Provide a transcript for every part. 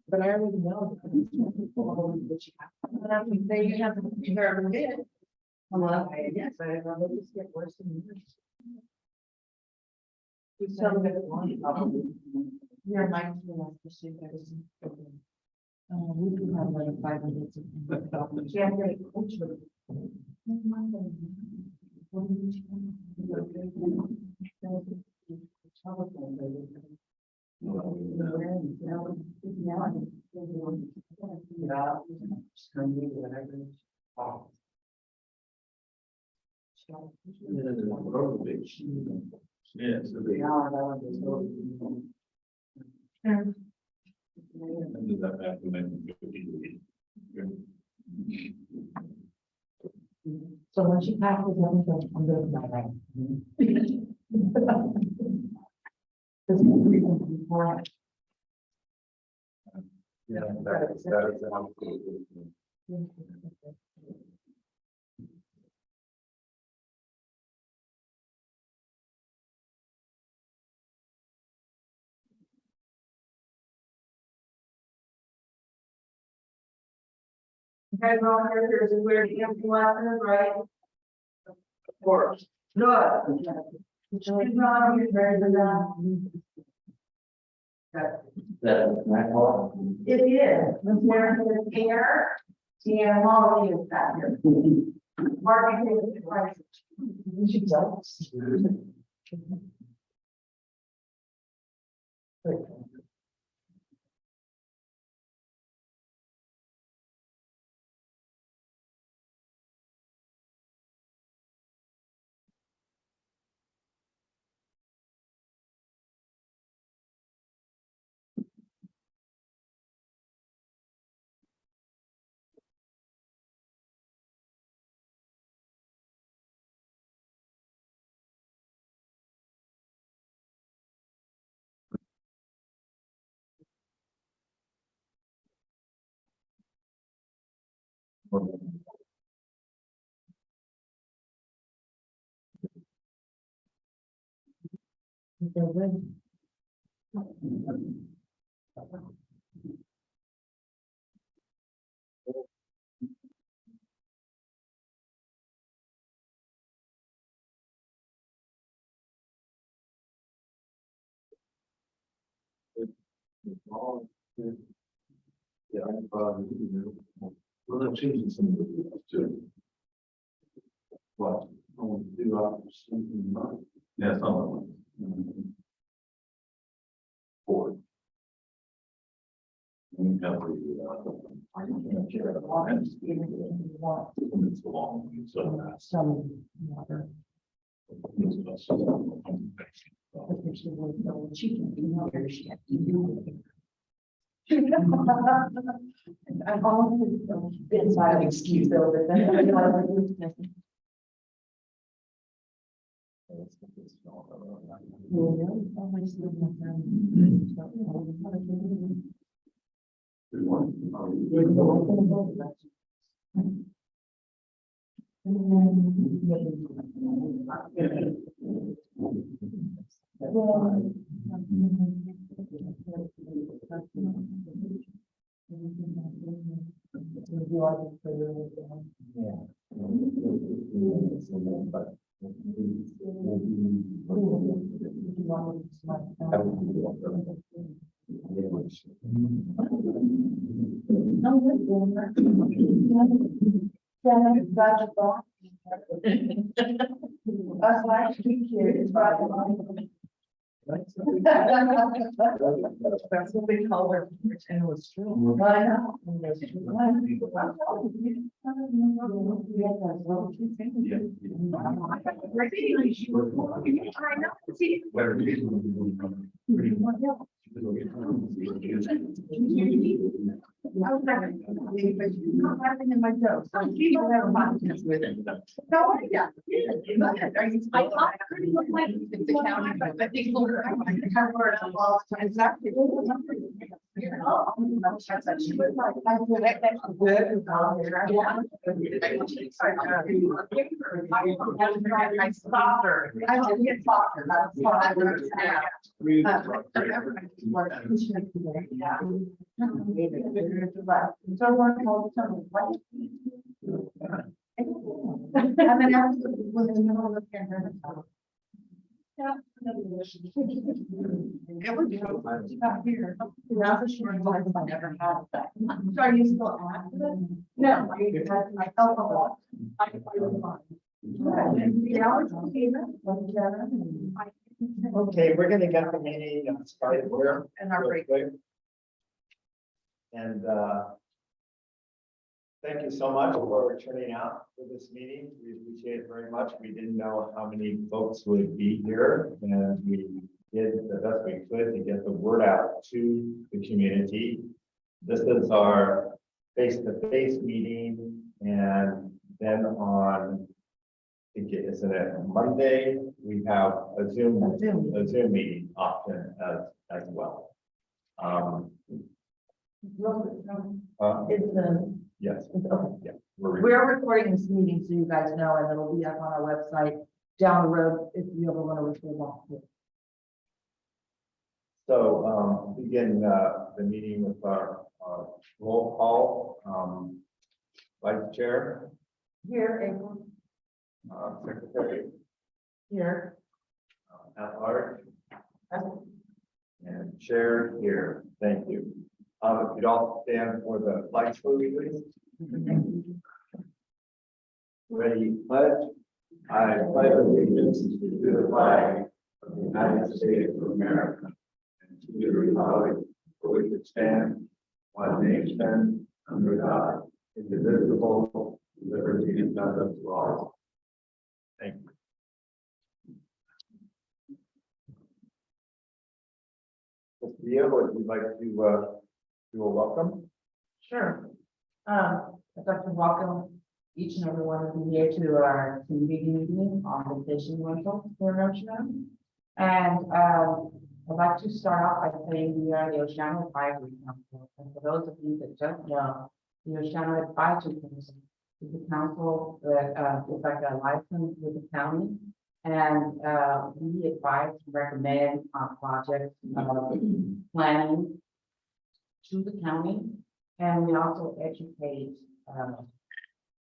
But I already know. But I can say you have to compare them in. Well, yes, I rather just get worse and worse. You tell me your mind's going to see that is. We can have like 5 minutes. Yeah, great. So when she passes everything, I'm doing my right. This is before. Yeah, that is Okay, well, here's where the empty lessons, right? Of course. Good. Good job, you're very good. It is, there's an air, and quality is that here. Marketing is price. She does. Yeah, well, they're changing some of the rules too. What? Do something. Yeah, something. Forward. We have it's the long one, so. Some water. She can do whatever she has to do. I'm always been side of excuse though, but then. Us last week here, it's by the line. That's what they call her, and it was true. I know. I was not laughing in my jokes. People have monsters with it. How are you? Are you? I thought I pretty much like the county, but I think over. I word all the time. Exactly. I stopped her. I don't get softer. That's what I understand. Yeah. So we're called something, what? And then after was in the middle of the pandemic. Yeah. It was about here. Now for sure, I never had that. So are you still active? No, I felt a lot. I was fine. Okay, we're gonna get the meeting started here. And our break. real quick. And thank you so much for turning out for this meeting. We appreciate it very much. We didn't know how many folks would be here, and we did the best we could to get the word out to the community. This is our face-to-face meeting, and then on, I think it is it Monday, we have a Zoom meeting option as well. Yes. Okay. Yeah. We're recording this meeting, so you guys know, and it'll be up on our website down the road if you ever want to refer back to it. So begin the meeting with our roll call. Vice Chair, Here, April, Secretary, here. at large, and Chair here. Thank you. If you'd all stand for the flag salute, please. Ready, pledge. I pledge allegiance to the flag of the United States of America and to the republic for which it stands, one nation, under God, indivisible, with liberty and justice for all. Thank you. Mr. Leo, would you like to do a welcome? Sure. I'd like to welcome each and every one of you here to our community meeting on vacation rental for Oceano. And I'd like to start off by saying we are the Oceano Advisory Council. And for those of you that don't know, the Oceano Advisory Council is the council that is like a license with the county. And we advise and recommend on projects planning to the county. And we also educate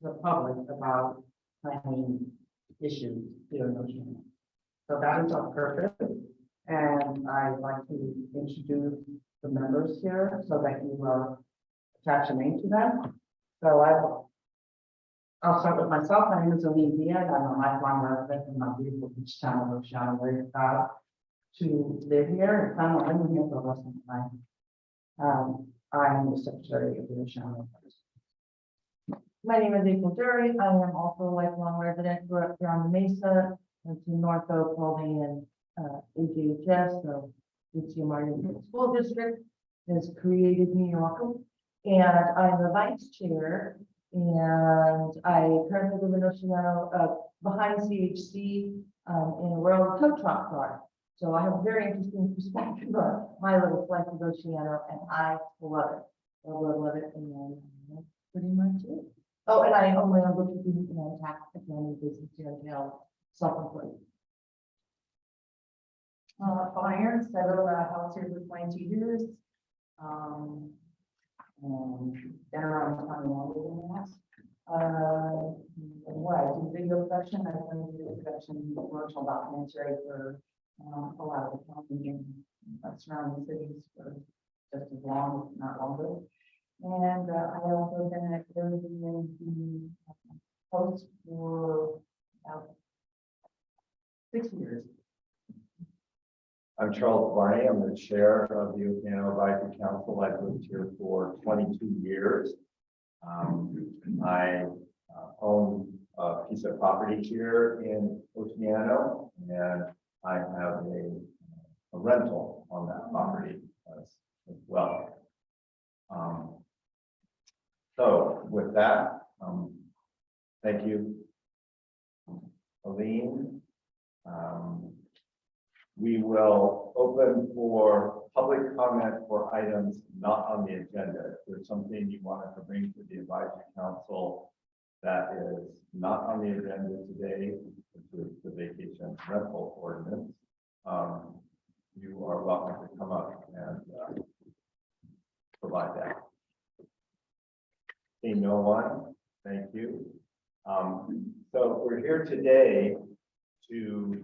the public about planning issues here in Oceano. So that is our purpose. And I'd like to introduce the members here so that you attach a name to them. So I'll start with myself. My name is Olivia, and I'm a lifelong resident in my beautiful beach town of Oceano. I'm very proud to live here. And I'm living here for the rest of my life. I am the secretary of the Oceano. My name is April Dury. I am also a lifelong resident. Grew up here on the Mesa, and to Norfolk, Holding, and AJHS, so UT Martin School District has created me welcome. And I'm the vice chair, and I currently live in Oceano, behind CHC, in a rural tow truck car. So I have a very interesting perspective on my little slice of Oceano, and I love it. I love it, and that's pretty much it. Oh, and I own my own bookkeeping and tax accounting business here in town, self-employed. Fire, settled house here for 22 years. And been around the town longer than that. What I do video production, I've done video production, commercial documentary for a lot of the county and surrounding cities for just as long, if not longer. And I also been at the post for about 6 years. I'm Charles Barney. I'm the chair of the Oceano Advisory Council. I've lived here for 22 years. I own a piece of property here in Oceano, and I have a rental on that property as well. So with that, thank you, Aline. We will open for public comment for items not on the agenda. If there's something you wanted to bring to the advisory council that is not on the agenda today, which is the vacation rental ordinance, you are welcome to come up and provide that. Seeing no one, thank you. So we're here today to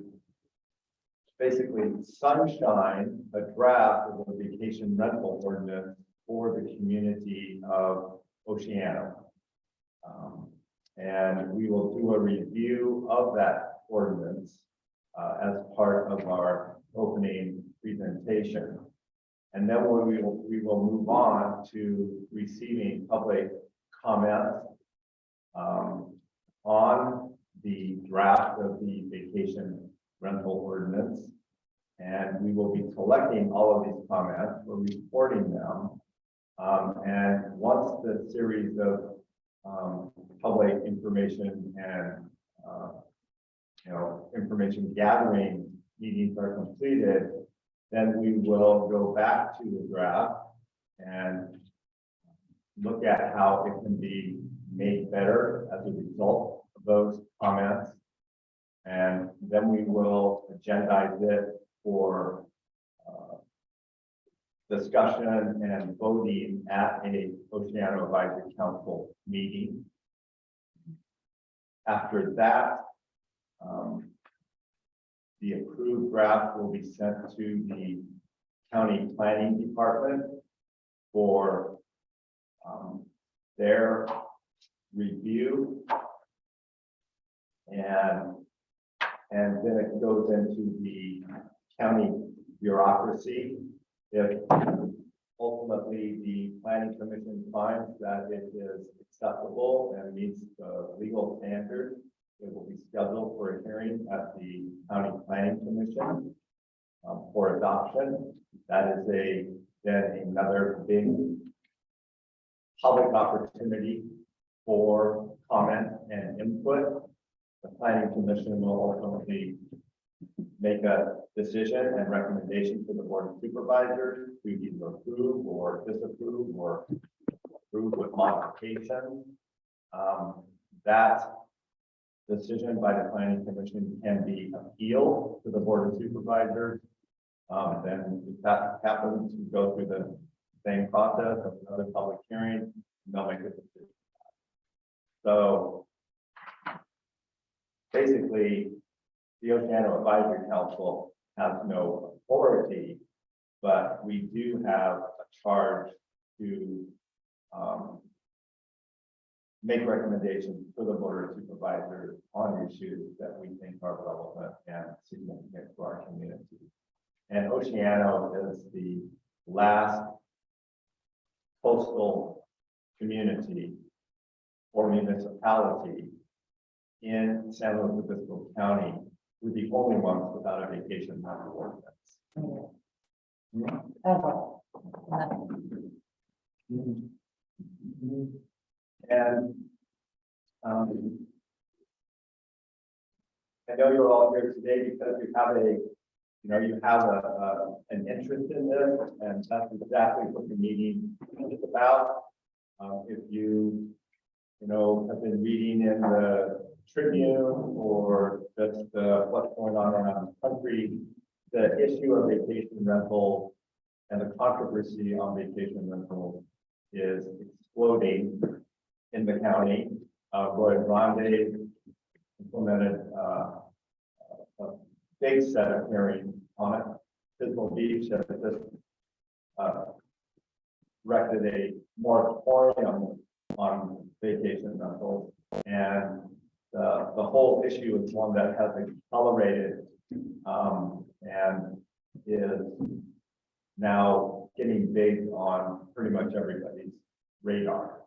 basically sunshine a draft of a vacation rental ordinance for the community of Oceano. And we will do a review of that ordinance as part of our opening presentation. And then we will move on to receiving public comments on the draft of the vacation rental ordinance. And we will be collecting all of these comments, we're recording them. And once the series of public information and information gathering meetings are completed, then we will go back to the draft and look at how it can be made better as a result of those comments. And then we will agendize it for discussion and voting at a Oceano Advisory Council meeting. After that, the approved draft will be sent to the county planning department for their review, and then it goes into the county bureaucracy. If ultimately the planning commission finds that it is acceptable and meets the legal standard, it will be scheduled for a hearing at the county planning commission for adoption. That is then another big public opportunity for comment and input. The planning commission will ultimately make a decision and recommendation to the board of supervisors to either approve or disapprove or approve with modification. That decision by the planning commission can be appealed to the board of supervisors. Then if that happens, we go through the same process of another public hearing, and they'll make a decision. So basically, the Oceano Advisory Council has no authority, but we do have a charge to make recommendations for the board of supervisors on issues that we think are relevant and significant to our community. And Oceano is the last coastal community or municipality in San Luis Obispo County. We're the only ones without a vacation rental ordinance. And I know you're all here today because you have an interest in this, and that's exactly what the meeting is about. If you have been reading in the Tribune or just what's going on around the country, the issue of vacation rental and the controversy on vacation rental is exploding in the county. Roy Grande implemented a big set of hearings on it. Pismo Beach has just erected a moratorium on vacation rentals, and the whole issue is one that has accelerated and is now getting big on pretty much everybody's radar.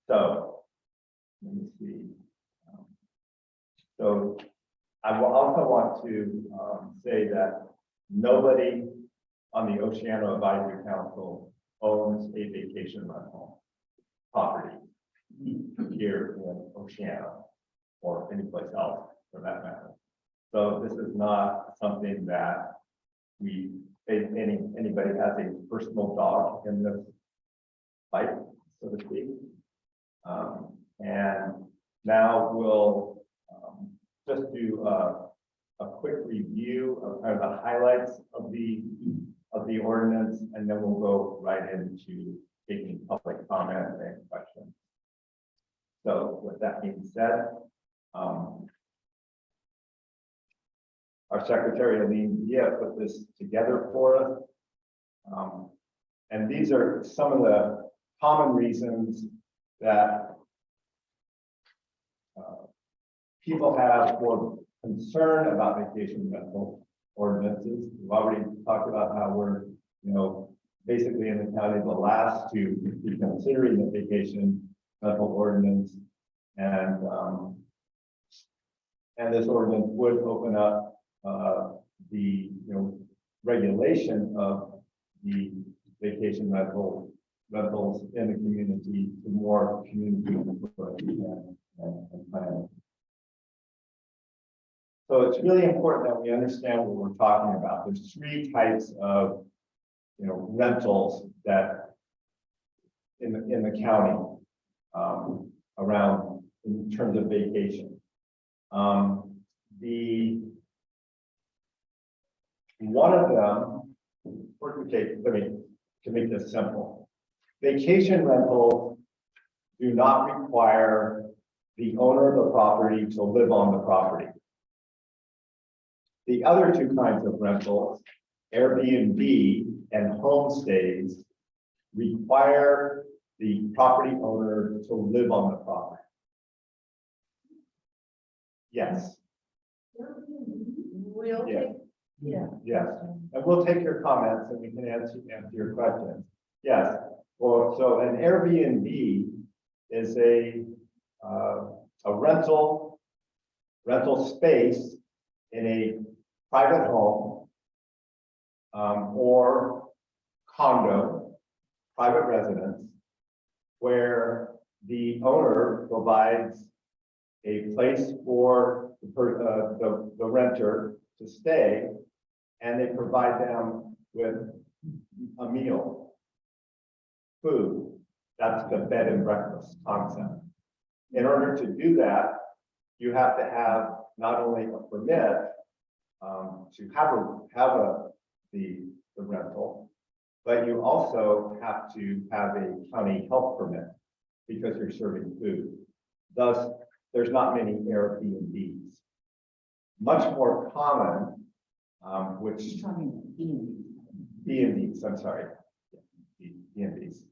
So let me see. So I will also want to say that nobody on the Oceano Advisory Council owns a vacation rental property here in Oceano or anyplace else for that matter. So this is not something that anybody has a personal dog in this fight, so to speak. And now we'll just do a quick review of kind of the highlights of the ordinance, and then we'll go right into taking public comment and questions. So with that being said, our secretary, Aline Dia, put this together for us. And these are some of the common reasons that people have for concern about vacation rental ordinances. We've already talked about how we're, basically in the county, the last to be considering the vacation rental ordinance. And this ordinance would open up the regulation of the vacation rentals in the community to more community input and planning. So it's really important that we understand what we're talking about. There's three types of rentals that in the county around in terms of vacation. One of them, to make this simple, vacation rentals do not require the owner of the property to live on the property. The other two kinds of rentals, Airbnb and homestays, require the property owner to live on the property. Yes. We'll Yeah. take, yeah. Yes, and we'll take your comments and we can answer your questions. Yes, well, so an Airbnb is a rental space in a private home or condo, private residence, where the owner provides a place for the renter to stay, and they provide them with a meal, food. That's the bed and breakfast concept. In order to do that, you have to have not only a permit to have the rental, but you also have to have a county health permit because you're serving food. Thus, there's not many Airbnbs. Much more common, which B&Bs, I'm sorry, B&Bs.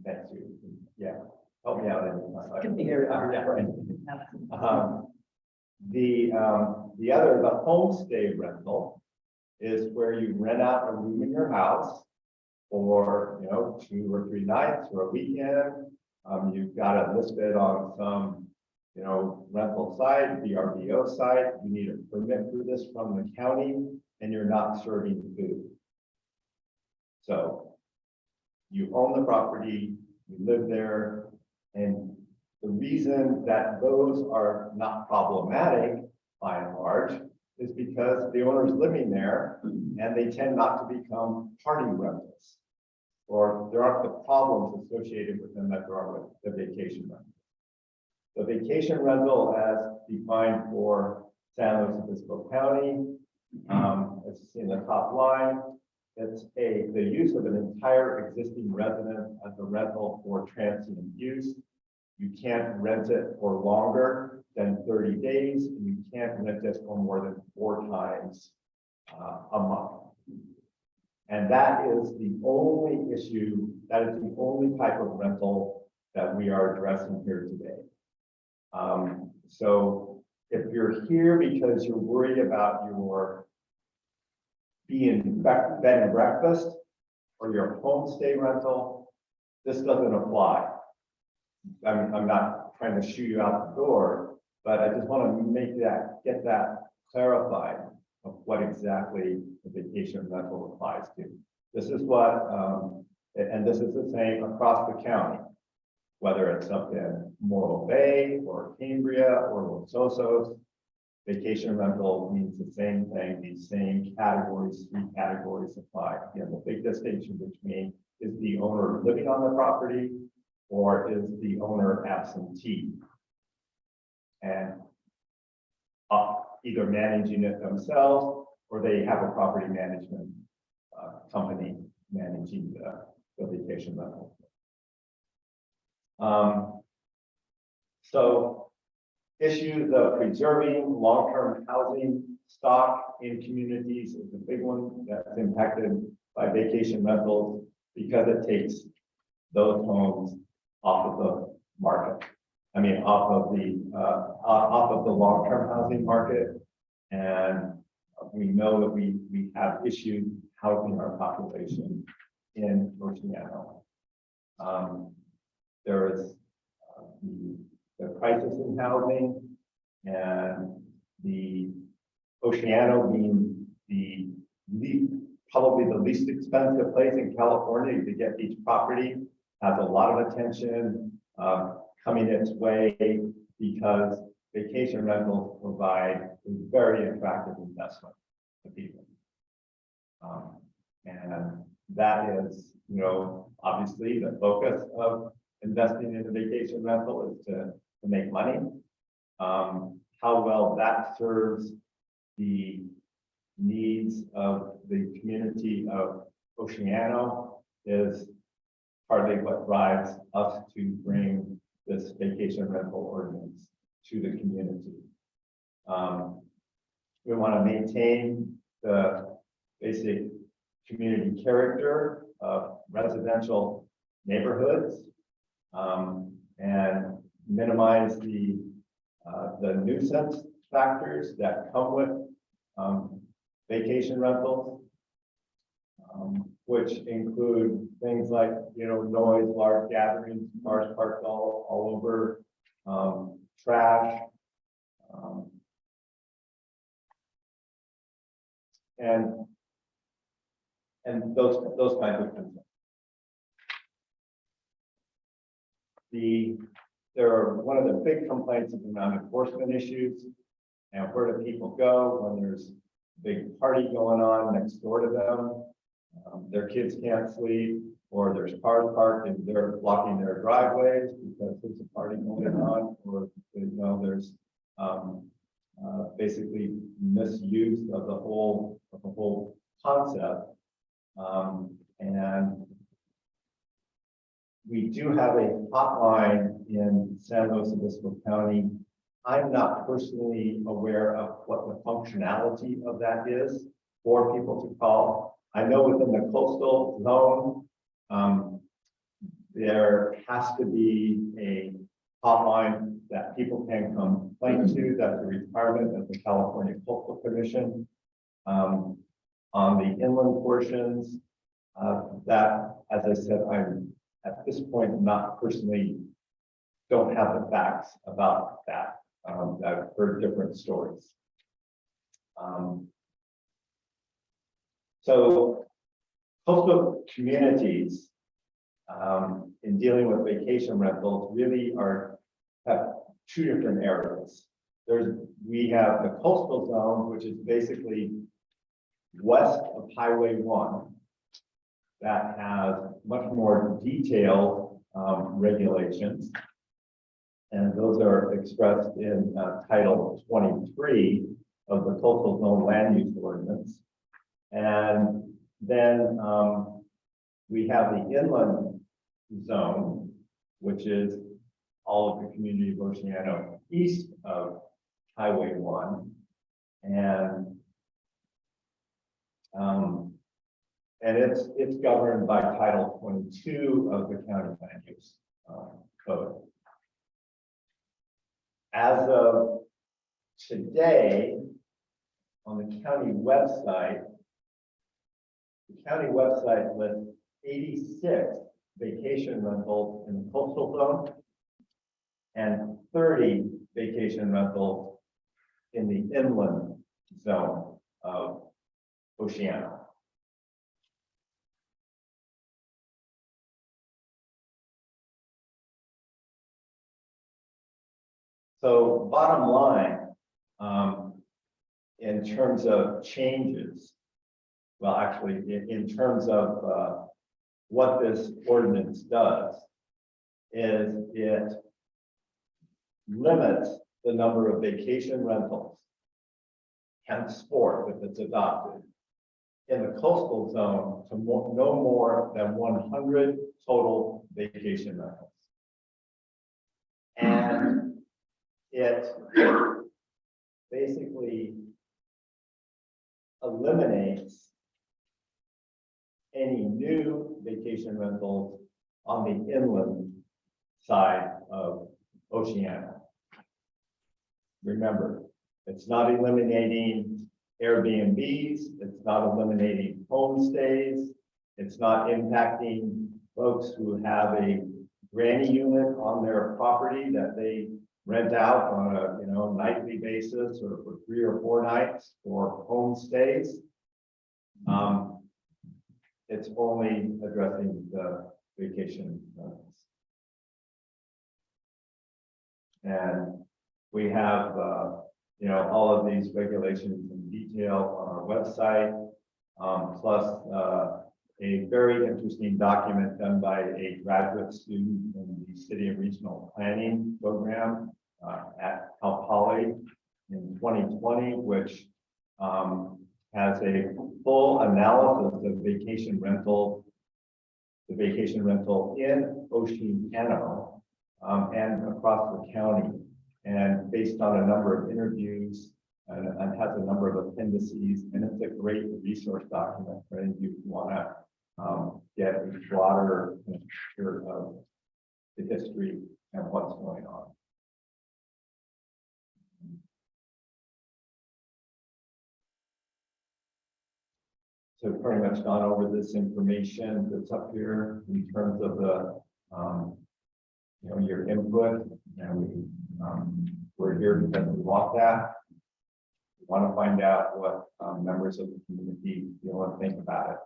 Thank you. Yeah, help me out. The other, the homestay rental, is where you rent out a room in your house for 2 or 3 nights or a weekend. You've got it listed on some rental site, VRBO site. You need a permit for this from the county, and you're not serving food. So you own the property, you live there, and the reason that those are not problematic by and large is because the owner is living there and they tend not to become party rentals, or there aren't the problems associated with them that there are with the vacation rental. The vacation rental, as defined for San Luis Obispo County, as you see in the top line, it's the use of an entire existing residence as a rental for transient use. You can't rent it for longer than 30 days, and you can't rent it for more than 4 times a month. And that is the only issue, that is the only type of rental that we are addressing here today. So if you're here because you're worried about your bed and breakfast or your homestay rental, this doesn't apply. I'm not trying to shoo you out the door, but I just want to get that clarified. of what exactly the vacation rental applies to. This is what, and this is the same across the county, whether it's up in Morro Bay or Cambria or Los Osos. Vacation rental means the same thing, these same categories, 3 categories apply. Again, the big distinction between is the owner living on the property or is the owner absentee? And either managing it themselves or they have a property management company managing the vacation rental. So issues of preserving long-term housing stock in communities is a big one that's impacted by vacation rentals because it takes those homes off of the market. I mean, off of the long-term housing market. And we know that we have issues housing our population in Oceano. There is the crisis in housing and the Oceano being probably the least expensive place in California to get each property has a lot of attention coming its way because vacation rentals provide a very attractive investment to people. And that is, obviously the focus of investing in a vacation rental is to make money. How well that serves the needs of the community of Oceano is partly what drives us to bring this vacation rental ordinance to the community. We want to maintain the basic community character of residential neighborhoods and minimize the nuisance factors that come with vacation rentals, which include things like, noise, large gatherings, cars parked all over, trash, and those kinds of things. One of the big complaints is around enforcement issues and where do people go when there's a big party going on next door to them. Their kids can't sleep, or there's cars parked and they're blocking their driveways because there's a party going on, or there's basically misuse of the whole concept. And we do have a hotline in San Luis Obispo County. I'm not personally aware of what the functionality of that is for people to call. I know within the coastal zone, there has to be a hotline that people can complain to. That's a requirement of the California Coastal Commission. On the inland portions, that, as I said, I'm at this point not personally don't have the facts about that. I've heard different stories. So coastal communities in dealing with vacation rentals really have 2 different areas. We have the coastal zone, which is basically west of Highway 1, that has much more detailed regulations. And those are expressed in Title 23 of the Coastal Zone Land Use Ordinance. And then we have the inland zone, which is all of the community of Oceano east of Highway 1. And it's governed by Title 22 of the County Land Use Code. As of today, on the county website lists 86 vacation rentals in the coastal zone and 30 vacation rentals in the inland zone of Oceano. So bottom line, in terms of changes, well, actually, in terms of what this ordinance does, is it limits the number of vacation rentals henceforth, if it's adopted, in the coastal zone to no more than 100 total vacation rentals. And it basically eliminates any new vacation rentals on the inland side of Oceano. Remember, it's not eliminating Airbnbs, it's not eliminating homestays, it's not impacting folks who have a granny unit on their property that they rent out on a nightly basis or for 3 or 4 nights for homestays. It's only addressing the vacation rentals. And we have all of these regulations in detail on our website, plus a very interesting document done by a graduate student in the City and Regional Planning program at Cal Poly in 2020, which has a full analysis of vacation rental, the vacation rental in Oceano and across the county, and based on a number of interviews and has a number of appendices, and it's a great resource document for any of you who want to get a broader picture of the history and what's going on. So we've pretty much gone over this information that's up here in terms of the your input, and we're here because we want that. We want to find out what members of the community feel and think about it.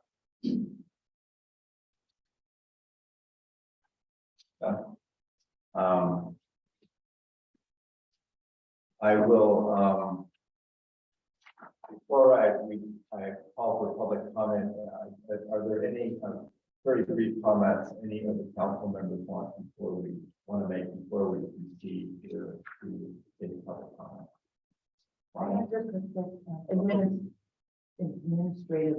I will, before I call for public comment, are there any very brief comments any of the council members want to make before we proceed here to take public comment? I have just a quick administrative,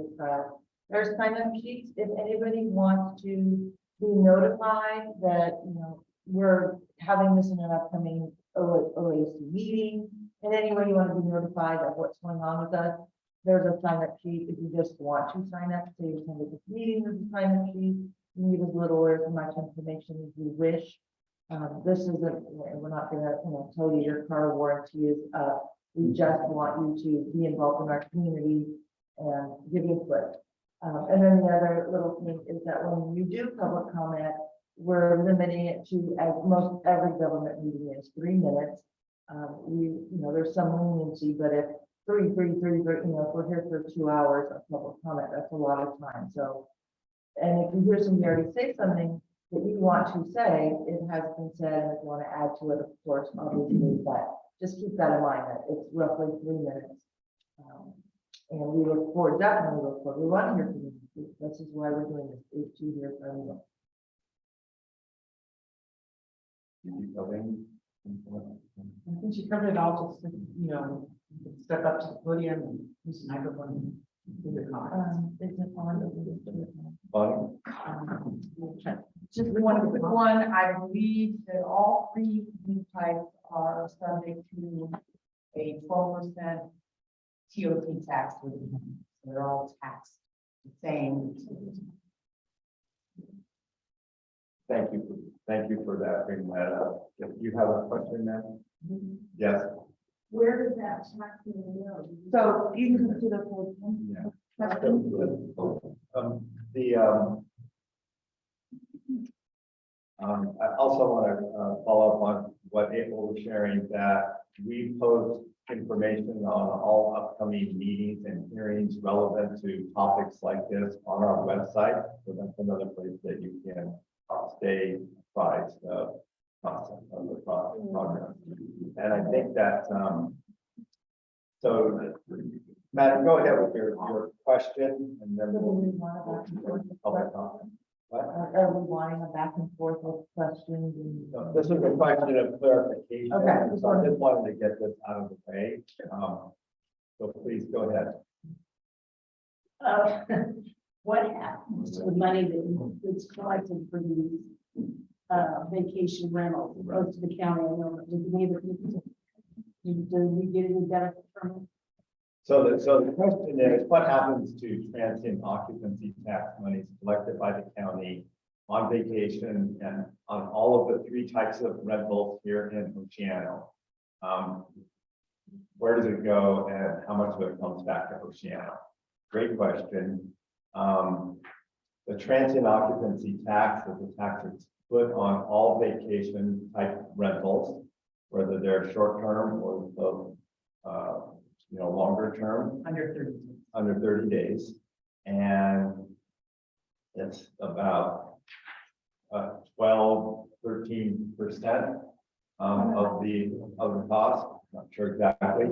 there's sign-up sheets if anybody wants to be notified that, we're having this in an upcoming OAC meeting. In any way you want to be notified of what's going on with us, there's a sign-up sheet. If you just want to sign up, say you attended this meeting, there's a sign-up sheet. You need as little or as much information as you wish. This isn't, we're not going to tell you your car warranty is up. We just want you to be involved in our community and give input. And then the other little thing is that when you do public comment, we're limiting it to, as most every government meeting is, 3 minutes. There's some leniency, but if if we're here for 2 hours of public comment, that's a lot of time. So, and if you hear somebody already say something that you want to say, it has been said, and if you want to add to it, of course, obviously, but just keep that in mind that it's roughly 3 minutes. And we definitely look forward. We want to hear from you. This is why we're doing this, is to hear from you. I think she covered it all, just, step up to the podium and use the microphone and do your comments. Is it on? Just one quick one, I believe that all 3 new types are subject to a 12% TOT tax. So they're all taxed the same. Thank you for that, bringing that up. If you have a question now? Yes. Where does that tax go? So you can do the full one. Yeah. I also want to follow up on what April was sharing, that we post information on all upcoming meetings and hearings relevant to topics like this on our website. So that's another place that you can stay apprised of process of the progress. And I think that, so Matt, go ahead with your question and then we'll. Public comment. What? Are we wanting a back and forth with questions and? No, this is a question of clarification. Okay. So I just wanted to get this out of the way. So please go ahead. What happens to the money that's collected for these vacation rentals, goes to the county? I know, do we get any benefit from it? So the question is, what happens to transient occupancy tax monies collected by the county on vacation and on all of the three types of rentals here in Oceano? Where does it go and how much of it comes back to Oceano? Great question. The transient occupancy tax is a tax that's put on all vacation type rentals, whether they're short-term or longer term. Under 30 days. And it's about 12–13% of the cost. Not sure exactly.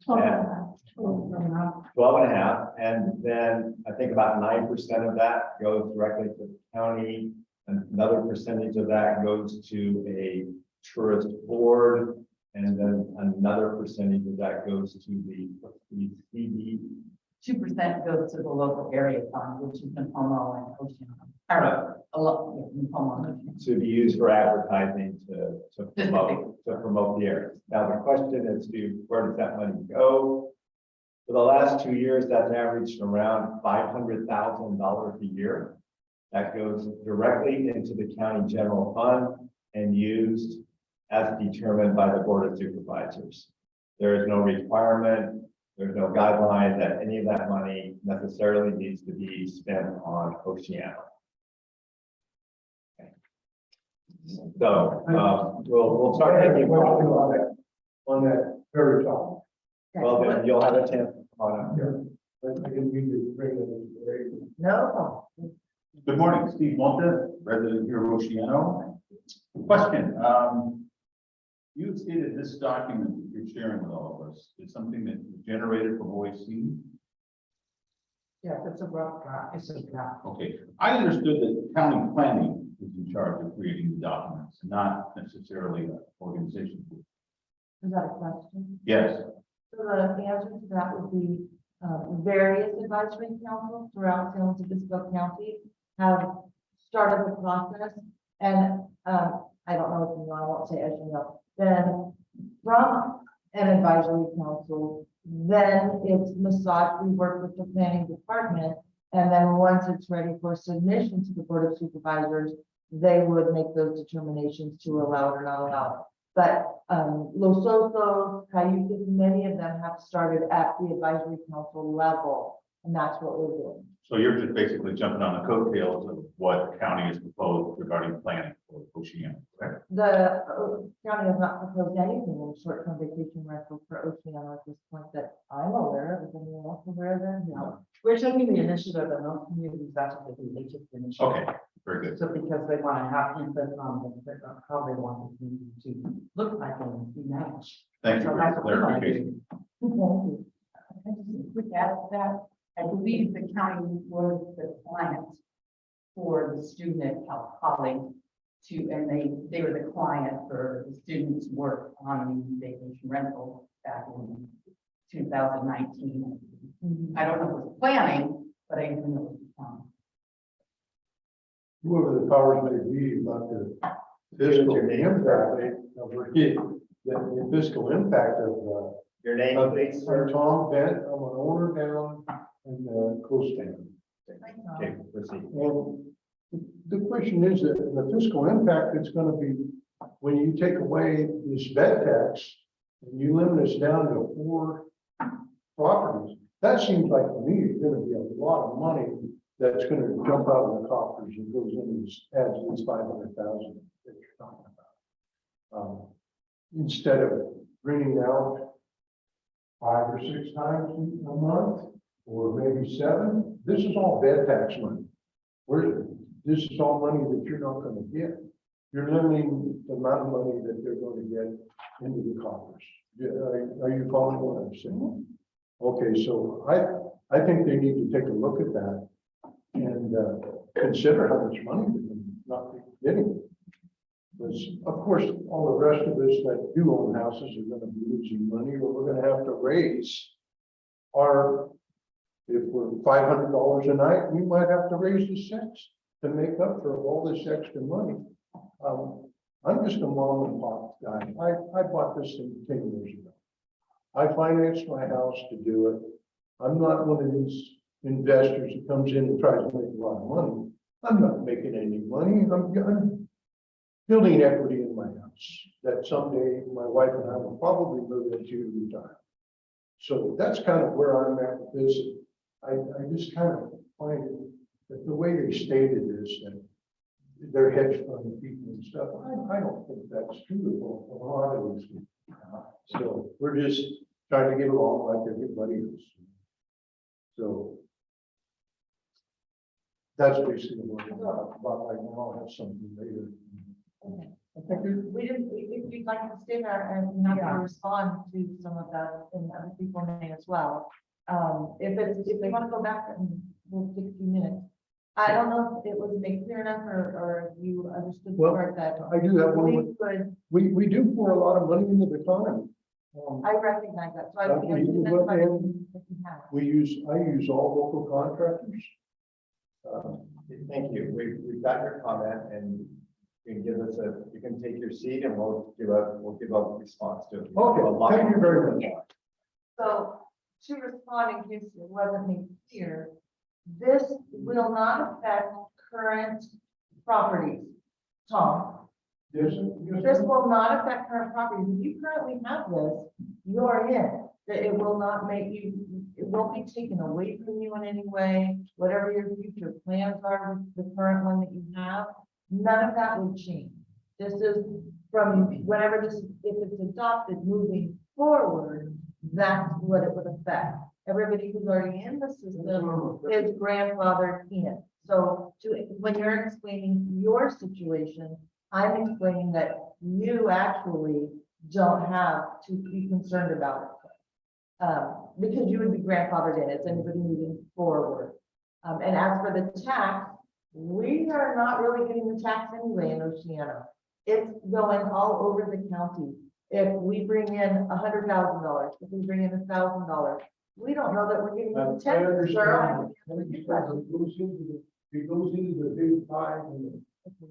12.5, and then I think about 9% of that goes directly to the county. And another percentage of that goes to a tourist board, and then another percentage of that goes to the CD. 2% goes to the local area fund, which is in Pomo and Oceano. A lot, in Pomo and Oceano. To be used for advertising to promote the area. Now, the question is where does that money go? For the last 2 years, that's averaged around $500,000 a year. That goes directly into the county general fund and used as determined by the Board of Supervisors. There is no requirement, there's no guideline that any of that money necessarily needs to be spent on Oceano. So we'll start taking On that very top. well, then you'll have a chance to come on up here. I didn't mean to bring it. No. Good morning, Steve Monta, resident here of Oceano. Question, you stated this document that you're sharing with all of us is something that was generated from OAC. Yes, it's a rough draft. It's a draft. Okay, I understood that county planning is in charge of creating the documents, not necessarily an organization. Is that a question? Yes, So the answer to that would be various advisory councils throughout San Luis Obispo County have started the process. And I don't know if you know, I won't say as you know, then from an advisory council, then it's massaged, we work with the planning department. And then once it's ready for submission to the Board of Supervisors, they would make those determinations to allow it or not allow it. But Los Osos, Cayucas, many of them have started at the advisory council level, and that's what we're doing. so you're just basically jumping on the coattails of what county has proposed regarding planning for Oceano, correct? The county has not proposed anything in short-term vacation rental for Oceano at this point that I'm aware of. Is anyone else aware of that? No. We're taking the initiative and those communities, that's what they do, they take the initiative. Okay, very good. So because they want to have input on how they want the community to look like and be managed. Thank you So for that's the what we want to clarification. do. Quick add to that, I believe the county was the client for the student at Cal Poly and they were the client for the students' work on the vacation rental back in 2019. I don't know if it was planning, but I do know it was planning. Whoever the powers may be about the fiscal impact, the fiscal impact of, Your name, please, Sir sir. Tom Bent, I'm an owner down in Coast Stand. Okay, proceed. And the question is that the fiscal impact is gonna be, when you take away this bed tax and you limit us down to 4 properties, that seems like to me, it's gonna be a lot of money that's gonna jump out of the coffers and goes into this, adds this 500,000 that you're talking about. Instead of bringing out 5 or 6 times a month, or maybe 7. This is all bed tax money. This is all money that you're not gonna get. You're limiting the amount of money that they're going to get into the coffers. Are you following what I'm saying? Okay, so I think they need to take a look at that and consider how much money they're not getting. Because of course, all the rest of us that do own houses are gonna be losing money, or we're gonna have to raise our, if we're $500 a night, we might have to raise the 6 to make up for all this extra money. I'm just a mom and pop guy. I bought this thing 10 years ago. I financed my house to do it. I'm not one of these investors who comes in and tries to make a lot of money. I'm not making any money. I'm building equity in my house that someday my wife and I will probably move into retire. So that's kind of where I'm at with this. I just kind of find that the way they stated this, that they're hedge fund people and stuff, I don't think that's true of a lot of these people. So we're just trying to get along like everybody else. So that's basically what I'm about right now. I'll have something later. Thank you. We didn't, if you'd like to stay there and not to respond to some of that, and other people may as well. If they want to go back, and we'll take a few minutes. I don't know if it was made clear enough, or if you understood the Well, part that I do have one. we could, We do pour a lot of money into the economy. I recognize that, so I Okay, think you that's go part ahead. of what you have. I use all local contractors. Thank you. We've got your comment, and you can give us you can take your seat, and we'll give a response to it. Okay, thank you very much. So to respond in case it wasn't made clear, this will not affect current properties. Tom, Yes, this will not affect current properties. If you currently have this, you're in. That it will not make you, it won't be taken away from you in any way. Whatever your future plans are with the current one that you have, none of that will change. This is from whenever this, if it's adopted moving forward, that's what it would affect. Everybody who's already in the system is grandfathered in. So when you're explaining your situation, I'm explaining that you actually don't have to be concerned about it. Because you would be grandfathered in as anybody moving forward. And as for the tax, we are not really getting the tax anyway in Oceano. It's going all over the county. If we bring in $100,000, if we bring in $1,000, we don't know that we're getting the I tax. understand. It goes into the big pie and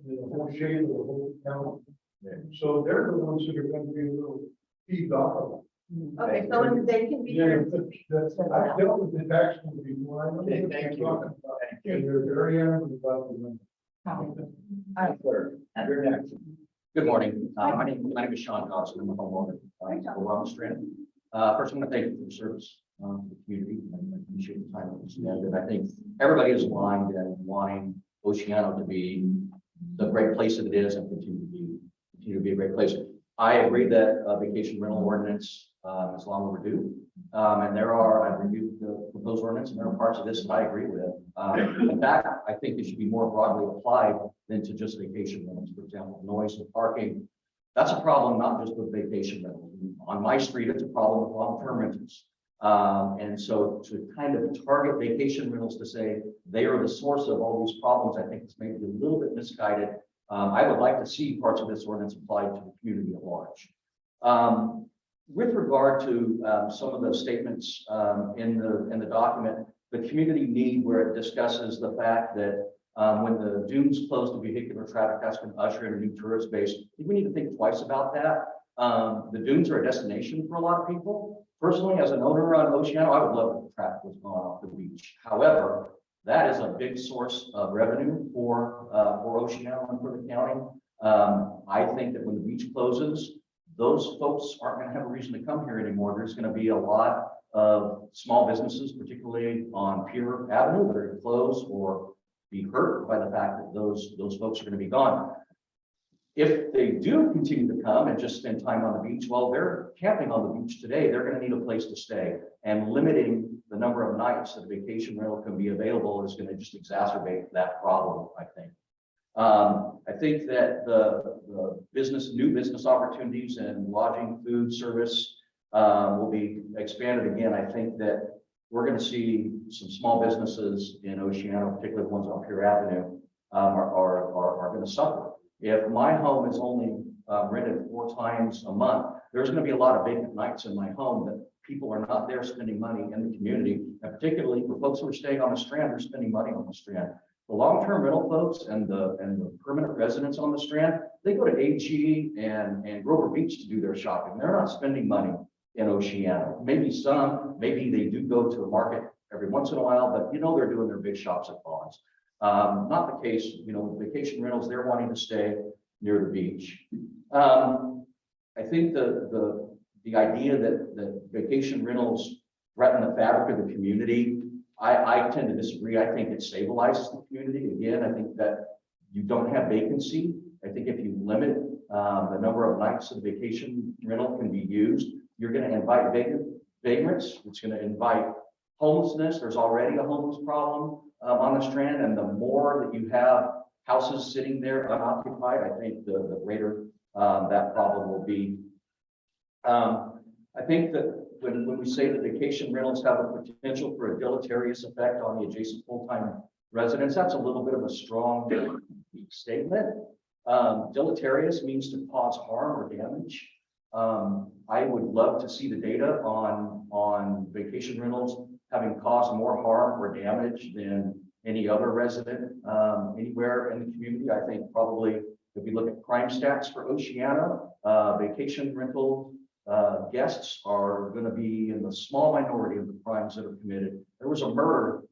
the whole shade of the whole town. So they're the ones that are going to be a little peeved off of it. Okay, so they can be. Yeah, I've dealt with the tax company before. I know Okay, what thank they're you. talking about. Thank you. And they're very adamant about the money. Clerk, you're next. Good morning. My name is Sean Dawson. I'm a homeowner for Ronald Strand. First, I want to thank you for the service to the community. I appreciate the time that you spent. And I think everybody is aligned in wanting Oceano to be the great place that it is and continue to be a great place. I agree that vacation rental ordinance is long overdue. And I've reviewed the proposed ordinance, and there are parts of this that I agree with. In fact, I think it should be more broadly applied than to just vacation rentals. For example, noise and parking. That's a problem not just with vacation rentals. On my street, it's a problem with long-term rentals. And so to kind of target vacation rentals to say they are the source of all these problems, I think it's maybe a little bit misguided. I would like to see parts of this ordinance applied to the community at large. With regard to some of the statements in the document, the community need where it discusses the fact that when the dunes close to vehicular traffic, that's going to usher in a new tourist base. I think we need to think twice about that. The dunes are a destination for a lot of people. Personally, as an owner on Oceano, I would love if the traffic was gone off the beach. However, that is a big source of revenue for Oceano and for the county. I think that when the beach closes, those folks aren't going to have a reason to come here anymore. There's going to be a lot of small businesses, particularly on Pier Avenue, that are going to close or be hurt by the fact that those folks are going to be gone. if they do continue to come and just spend time on the beach, well, they're camping on the beach today, they're gonna need a place to stay. And limiting the number of nights that a vacation rental can be available is gonna just exacerbate that problem, I think. I think that the new business opportunities and lodging, food service will be expanded again. I think that we're going to see some small businesses in Oceano, particularly the ones on Pier Avenue, are going to suffer. If my home is only rented 4 times a month, there's going to be a lot of vacant nights in my home that people are not there spending money in the community, and particularly for folks who are staying on the Strand, they're spending money on the Strand. The long-term rental folks and the permanent residents on the Strand, they go to AG and Grover Beach to do their shopping. They're not spending money in Oceano. Maybe some, maybe they do go to the market every once in a while, but they're doing their big shops at Bonds. Not the case, with vacation rentals, they're wanting to stay near the beach. I think the idea that vacation rentals threaten the fabric of the community, I tend to disagree. I think it stabilizes the community. Again, I think that you don't have vacancy. I think if you limit the number of nights that vacation rental can be used, you're going to invite vagrants. It's going to invite homelessness. There's already a homeless problem on the Strand, and the more that you have houses sitting there unoccupied, I think the greater that problem will be. I think that when we say that vacation rentals have a potential for a deleterious effect on the adjacent full-time residents, that's a little bit of a strong statement. Deleterious means to cause harm or damage. I would love to see the data on vacation rentals having caused more harm or damage than any other resident anywhere in the community. I think probably if we look at crime stats for Oceano, vacation rental guests are going to be in the small minority of the crimes that are committed. There was a murder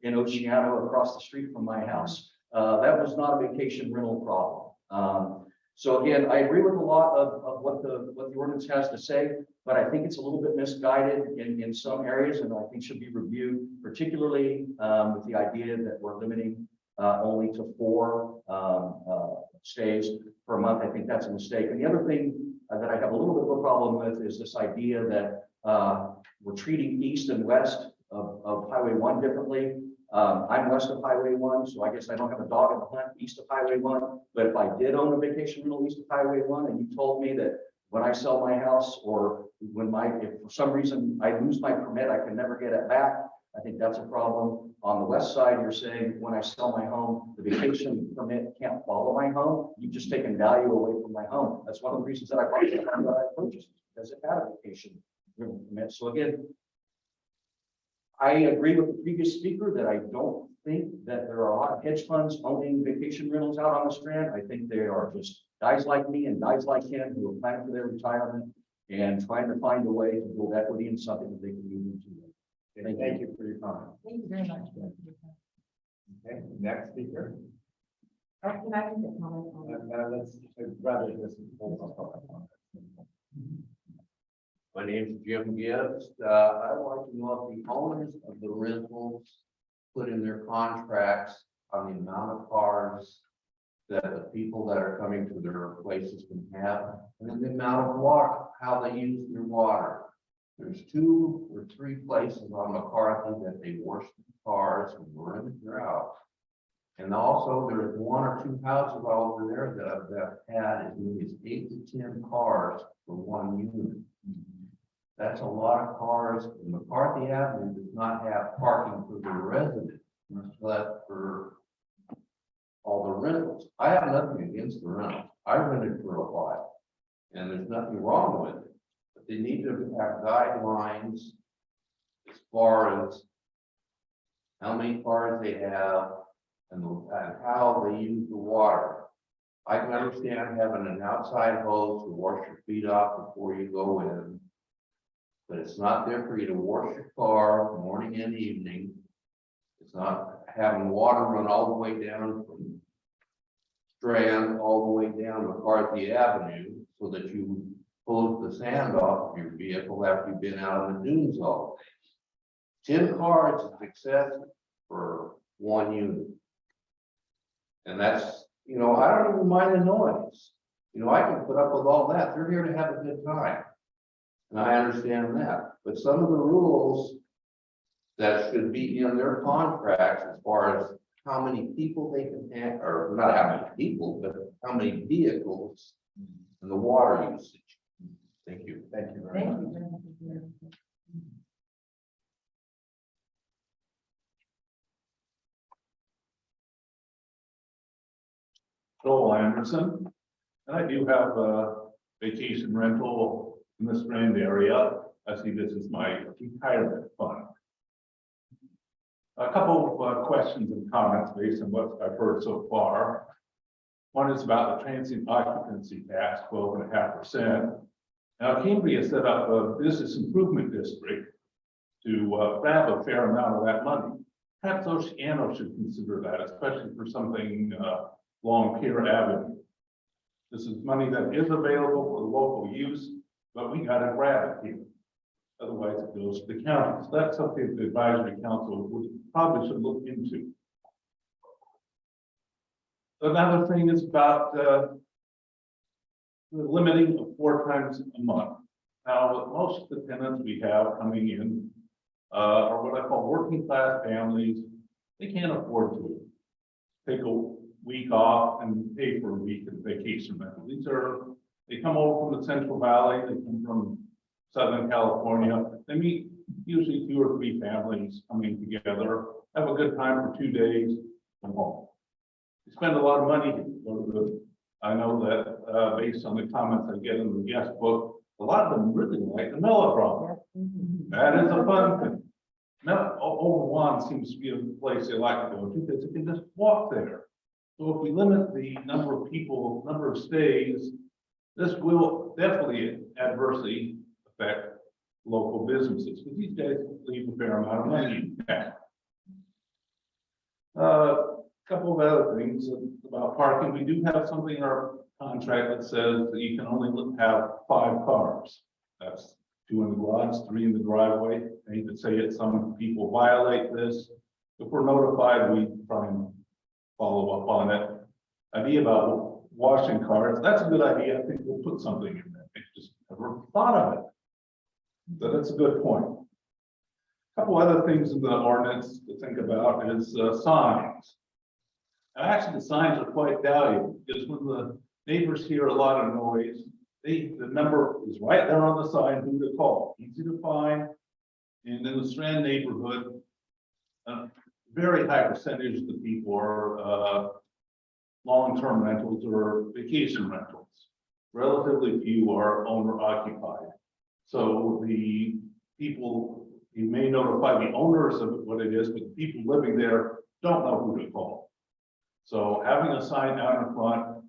in Oceano across the street from my house. That was not a vacation rental problem. So again, I agree with a lot of what the ordinance has to say, but I think it's a little bit misguided in some areas, and I think should be reviewed, particularly with the idea that we're limiting only to 4 stays per month. I think that's a mistake. And the other thing that I have a little bit of a problem with is this idea that we're treating east and west of Highway 1 differently. I'm west of Highway 1, so I guess I don't have a dog in the hunt east of Highway 1. But if I did own a vacation rental east of Highway 1, and you told me that when I sell my house, or if for some reason I lose my permit, I can never get it back, I think that's a problem. On the west side, you're saying when I sell my home, the vacation permit can't follow my home. You've just taken value away from my home. That's one of the reasons that I bought the home that I purchased, because it had a vacation permit. So again, I agree with the previous speaker that I don't think that there are a lot of hedge funds owning vacation rentals out on the Strand. I think they are just guys like me and guys like him who are planning for their retirement and trying to find a way to build equity in something that they can move into. Thank you for your comment. Thank you very much. Okay, next speaker. Can I make a comment on that? Let's rather this. My name is Jim Gibbs. I'd like to know if the owners of the rentals put in their contracts on the amount of cars that the people that are coming to their places can have, and then the amount of water, how they use their water. There's 2 or 3 places on McCarthy that they wash the cars and run it out. And also there's 1 or 2 houses over there that have had as many as 8 to 10 cars for 1 unit. That's a lot of cars. McCarthy Avenue does not have parking for the residents, but for all the rentals. I have nothing against the rentals. I rented for a while, and there's nothing wrong with it. But they need to have guidelines as far as how many cars they have and how they use the water. I can understand having an outside hose to wash your feet off before you go in. But it's not there for you to wash your car morning and evening. It's not having water run all the way down from Strand all the way down McCarthy Avenue so that you pull the sand off of your vehicle after you've been out on the dunes all day. 10 cars is excessive for 1 unit. And that's you know, I don't even mind the noise. You know, I can put up with all that. They're here to have a good time. And I understand that, but some of the rules that should be in their contracts as far as how many people they can have, or not how many people, but how many vehicles and the water usage. Thank you. Thank you very Thank much. you. Joel Anderson, and I do have a vacation rental in the Strand area. I see this as my retirement fund. A couple of questions and comments based on what I've heard so far. One is about the transient occupancy tax, 12.5%. Now, Cambria has set up a business improvement district to grab a fair amount of that money. Perhaps Oceano should consider that, especially for something along Pier Avenue. This is money that is available for local use, but we gotta grab it here. Otherwise, it goes to the county. So that's something the advisory council probably should look into. Another thing is about the limiting of 4 times a month. Now, most of the tenants we have coming in are what I call working class families. They can't afford to take a week off and pay for a week of vacation rental. They come over from the Central Valley, they come from Southern California. They meet usually 2 or 3 families coming together, have a good time for 2 days, come home. They spend a lot of money. I know that based on the comments I get in the guest book, a lot of them really like the melodrama. That is a fun thing. Now, Old seems to be a place they like to go to because they can just walk there. So if we limit the number of people, number of stays, this will definitely adversely affect local businesses, because these guys leave a fair amount of money in town. Couple of other things about parking. We do have something in our contract that says that you can only have 5 cars. That's 2 in the garage, 3 in the driveway. I hate to say it, some people violate this. If we're notified, we try and follow up on it. Idea about washing cars, that's a good idea. I think we'll put something in there. I just never thought of it. So that's a good point. A couple other things in the ordinance to think about is signs. Now, actually, the signs are quite valuable because when the neighbors hear a lot of noise, the number is right there on the sign, who to call, easy to find. And in the Strand neighborhood, very high percentage of the people are long-term rentals or vacation rentals. Relatively few are owner occupied. So the people, you may notify the owners of what it is, but the people living there don't know who to call. So having a sign out in front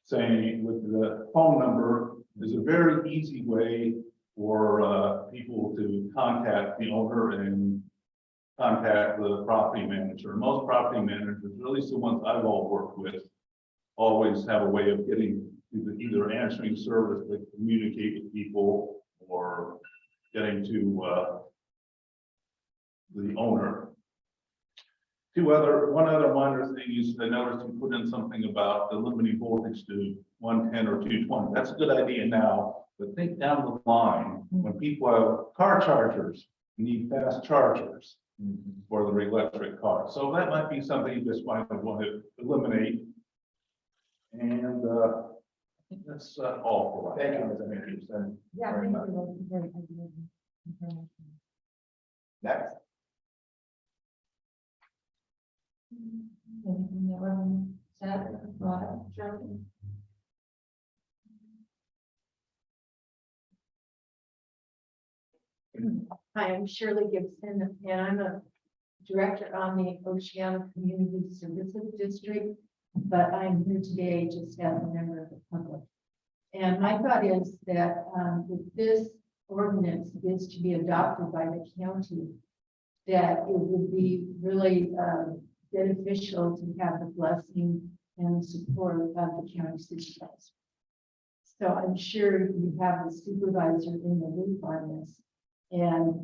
saying with the phone number is a very easy way for people to contact the owner and contact the property manager. Most property managers, or at least the ones I've all worked with, always have a way of getting either answering service to communicate with people or getting to the owner. One other minor thing is I noticed you put in something about the limiting voltage to 110 or 220. That's a good idea now, but think down the line when people have car chargers, need fast chargers for their electric car. So that might be something you just might want to eliminate. And I think that's all for Thank you, Mr. Anderson. Yeah, Very thank much. you. Next. Anything that was said, brought up, Joe? Hi, I'm Shirley Gibson, and I'm a director on the Oceano Community Services District, but I'm here today just as a member of the public. And my thought is that if this ordinance is to be adopted by the county, that it would be really beneficial to have the blessing and support of the county supervisor. So I'm sure you have the supervisor in the loop on this. And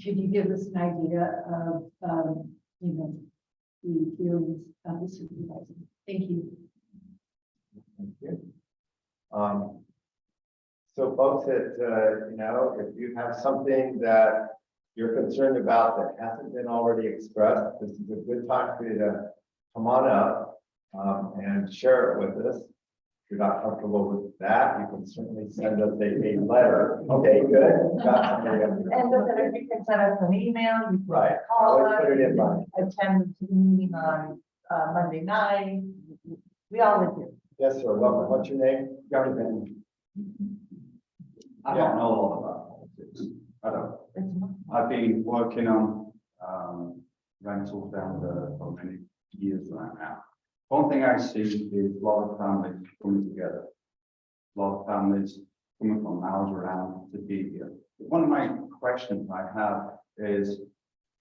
could you give us an idea of, the feelings of the supervisor? Thank you. So folks that, if you have something that you're concerned about that hasn't been already expressed, this is a good time for you to come on up and share it with us. If you're not comfortable with that, you can certainly send us a letter. Okay, good. Got somebody up there. And then you can send us an email, you can Right. call Always us, put it in mind. attend the meeting on Monday night. We all live here. Yes, sir. Welcome. What's your name? Gary Benton. I don't know a lot about politics. I don't. I've been working on rentals down there for many years right now. One thing I see is a lot of families coming together. A lot of families coming from miles around to be here. One of my questions I have is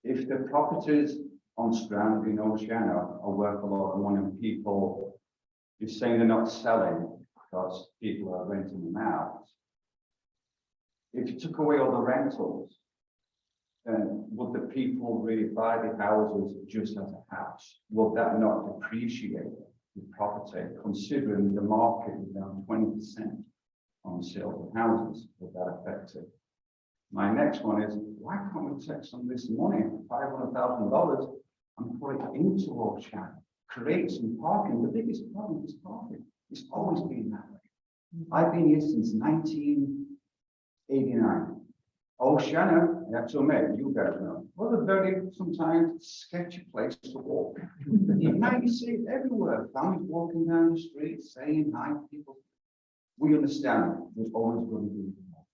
if the properties on Strand in Oceano are worth a lot of money and people, you're saying they're not selling because people are renting them out. If you took away all the rentals, then would the people really buy the houses just as a house? Would that not depreciate the property, considering the market is down 20% on sales of houses? Would that affect it? My next one is, why can't we take some of this money, $500,000, and put it into Oceano, create some parking? The biggest problem is parking. It's always been that way. I've been here since 1989. Oceano, I have to admit, you guys know, was a very sometimes sketchy place to walk. Now you see it everywhere. Families walking down the street, saying hi to people. We understand there's always going to be more.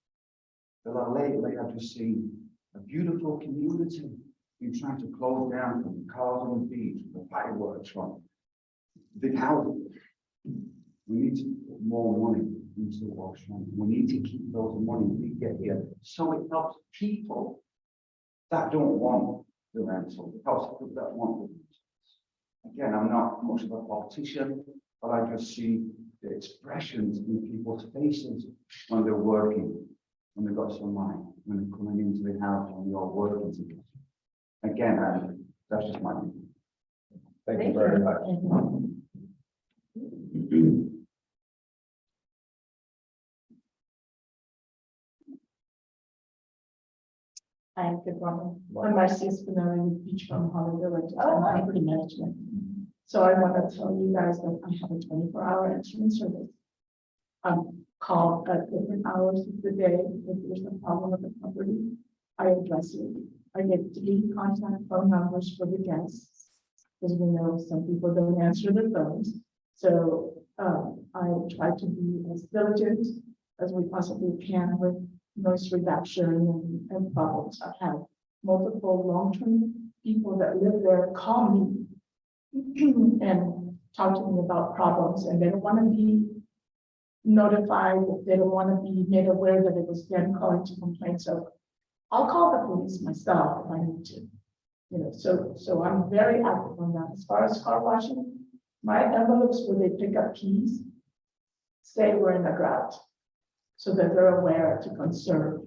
But lately, I've just seen a beautiful community being trying to close down from the cars on the beach, the fireworks, from big houses. We need to put more money into Oceano. We need to keep those money we get here, so it helps people that don't want the rental, it helps people that want the rentals. Again, I'm not much of a politician, but I just see the expressions in people's faces when they're working, when they've got some money, when they're coming into the house, when you're working together. Again, that's just my opinion. Thank you very much. Hi, good morning. I'm Marcia Spinelli with Beachfront Holiday Property Management. So I want to tell you guys that I have a 24-hour answering service. Call at different hours of the day. If there's a problem with the property, I address it. I get 3 contact phone numbers for the guests, because we know some people don't answer their phones. So I try to be as diligent as we possibly can with noise reduction and problems. I've had multiple long-term people that live there call me and talk to me about problems, and they don't want to be notified, they don't want to be made aware that it was them calling to complain. So I'll call the police myself if I need to. So I'm very active on that. As far as car washing, my envelopes where they pick up keys say we're in a drought, so that they're aware to conserve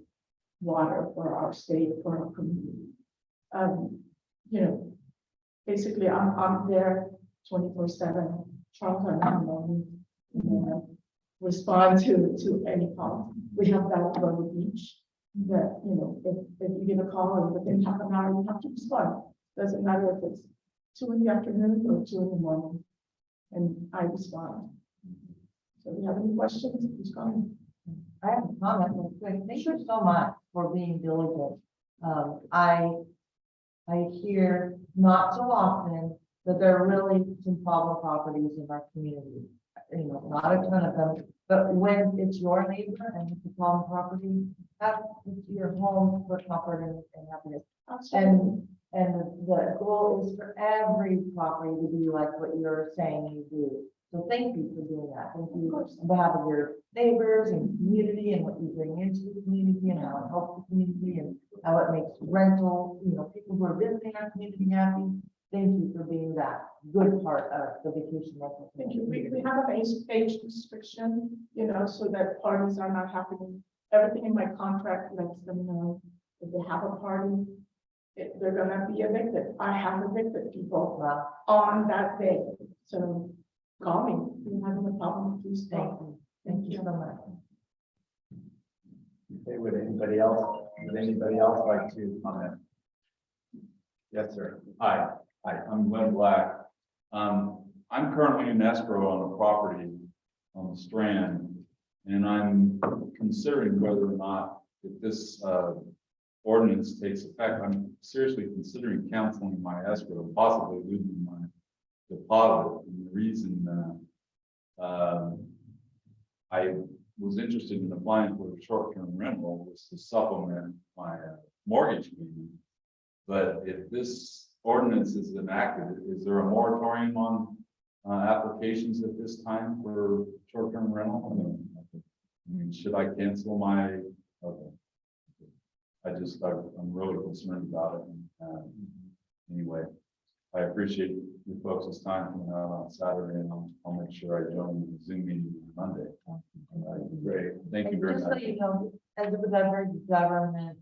water for our state, for our community. Basically I'm there 24/7. Charles, I'm known, respond to any call. We have that on the beach that, if you get a call and within half an hour, you have to respond. Doesn't matter if it's 2 in the afternoon or 2 in the morning, and I respond. So if you have any questions, please call me. I have a comment real quick. Thank you so much for being diligent. I hear not so often that there are really some problem properties in our community. Not a ton of them, but when it's your neighbor and it's a problem property, that's your home for comfort and happiness. And the goal is for every property to be like what you're saying you do. So thank you for doing that. Thank you on behalf of your neighbors and community and what you bring into the community and how it helps the community and how it makes rental, people who are visiting our community happy. Thank you for being that good part of the vacation rental. Thank you. We have an age restriction, so that parties are not happening. Everything in my contract lets them know if they have a party, they're gonna be evicted. I have evicted people on that day. So call me. If you're having a problem, please call me. Thank you so much. Okay, would anybody else like to comment? Yes, sir. Hi, I'm Glenn Black. I'm currently in escrow on a property on the Strand. And I'm considering whether or not if this ordinance takes effect, I'm seriously considering canceling my escrow, possibly losing my deposit. And the reason I was interested in applying for a short-term rental was to supplement my mortgage payment. But if this ordinance is enacted, is there a moratorium on applications at this time for short-term rental? I mean, should I cancel my? Okay. I'm really concerned about it. Anyway, I appreciate you folks' time coming out on Saturday, and I'll make sure I join the Zoom meeting on Monday. Great. Thank you very Just so much. you know, as a government,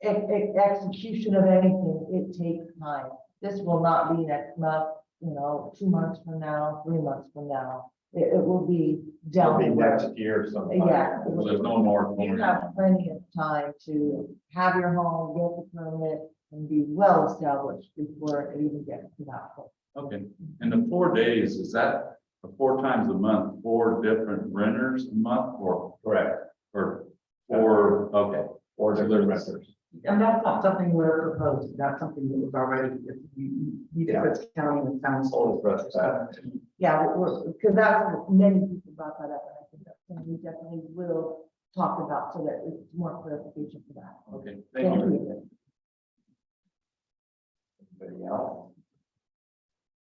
execution of anything, it takes time. This will not be next month, 2 months from now, 3 months from now. It will be It'll down. be the road. next year sometime. Yeah. There's no more. You have plenty of time to have your home, get the permit, and be well established before it even gets to that point. Okay, and the 4 days, is that 4 times a month, 4 different renters a month, or Correct. okay. Or different renters. And that's not something we're proposing, that's something that was already, it's county and council. All the rest of that. Yeah, because that's, many people brought that up, and I think that's something we definitely will talk about so that it's more clarification for that. Okay, thank you. Anybody else?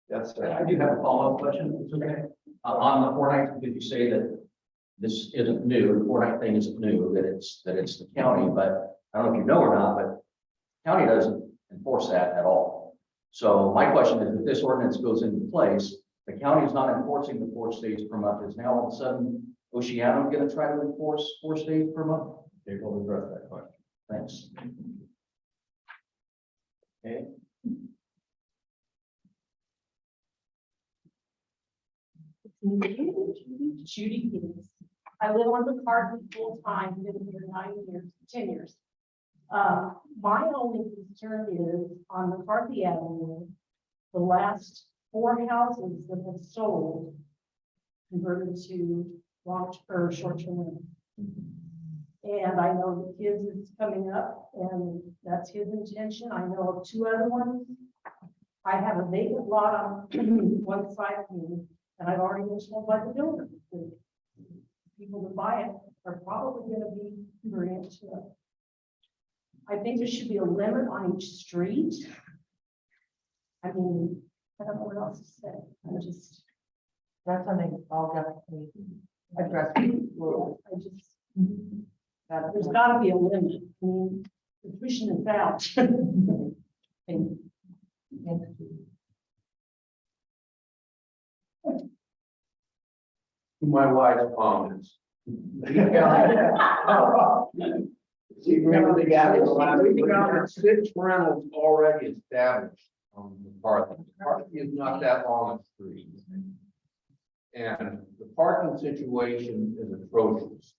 Yes, I sir. do have a follow-up question. It's okay. On the 4 nights, did you say that this isn't new, the 4 night thing isn't new, that it's the county, but I don't know if you know or not, but county doesn't enforce that at all. So my question is, if this ordinance goes into place, the county is not enforcing the 4 stays per month, is now all of a sudden Oceano going to try to enforce 4 stays per month? Okay, we'll address that question. Thanks. Okay. Judy Peters. I live on the Cardin full time, been here 9 years, 10 years. My only concern is on McCarthy Avenue, the last 4 houses that have sold converted to or short-term rental. And I know the kids is coming up, and that's his intention. I know of 2 other ones. I have a vacant lot on one side of me, and I've already been told by the builder that people that buy it are probably going to be very into it. I think there should be a limit on each street. I mean, I don't know what else to say. I'm just, That's something I'll definitely address. there's got to be a limit. I mean, the tuition is out. And My wife's comments. See, remember the gap in the last. We've got 6 rentals already established on McCarthy. McCarthy is not that long a street. And the parking situation is atrocious.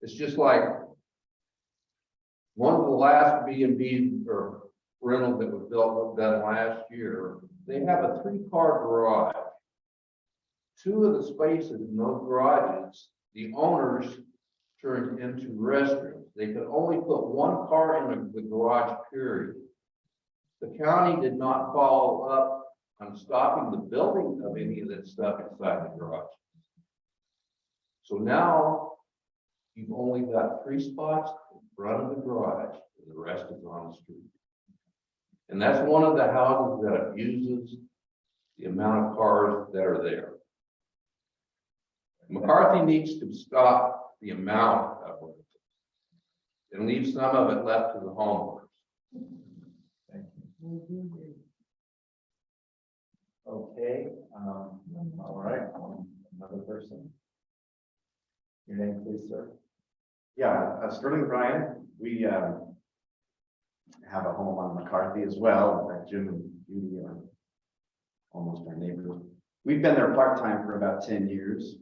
It's just like one of the last B&B or rentals that was built done last year. They have a 3-car garage. 2 of the spaces in those garages, the owners turned into restrooms. They could only put 1 car in the garage, period. The county did not follow up on stopping the building of any of that stuff inside the garage. So now you've only got 3 spots in front of the garage, and the rest is on the street. And that's one of the houses that abuses the amount of cars that are there. McCarthy needs to stop the amount of it and leave some of it left to the homeowners. Okay, all right, another person. Your name, please, sir. Yeah, Sterling Bryan, we have a home on McCarthy as well. In fact, Jim and Judy are almost our neighbors. We've been there part-time for about 10 years.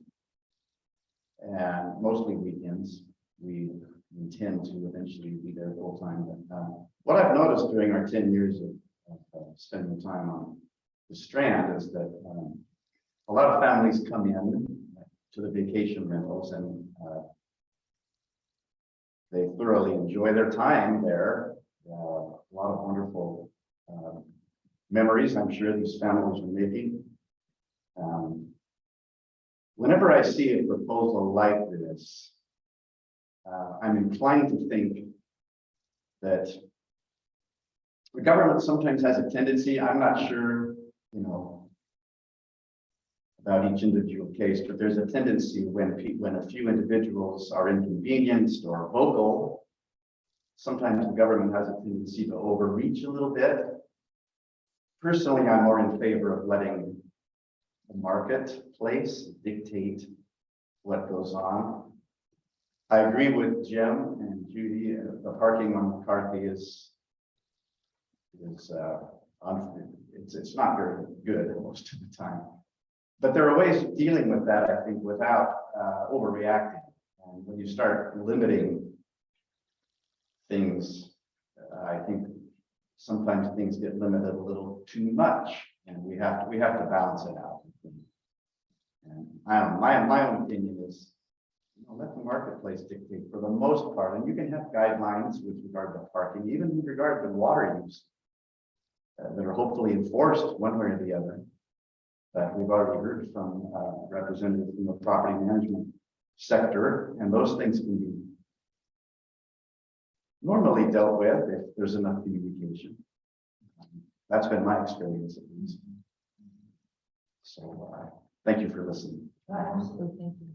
and mostly weekends. We intend to eventually be there full time. But what I've noticed during our 10 years of spending time on the Strand is that a lot of families come in to the vacation rentals and they thoroughly enjoy their time there. A lot of wonderful memories I'm sure these families are making. Whenever I see a proposal like this, I'm inclined to think that the government sometimes has a tendency, I'm not sure, about each individual case, but there's a tendency when a few individuals are inconvenienced or vocal, sometimes the government has a tendency to overreach a little bit. Personally, I'm more in favor of letting the marketplace dictate what goes on. I agree with Jim and Judy. The parking on McCarthy is it's not very good most of the time. But there are ways of dealing with that, I think, without overreacting. And when you start limiting things, I think sometimes things get limited a little too much, and we have to balance it out. And my own opinion is, let the marketplace dictate for the most part, and you can have guidelines with regard to parking, even with regard to water use, that are hopefully enforced one way or the other. But we've already heard from representatives from the property management sector, and those things can be normally dealt with if there's enough communication. That's been my experience at least. So thank you for listening. Absolutely, thank you.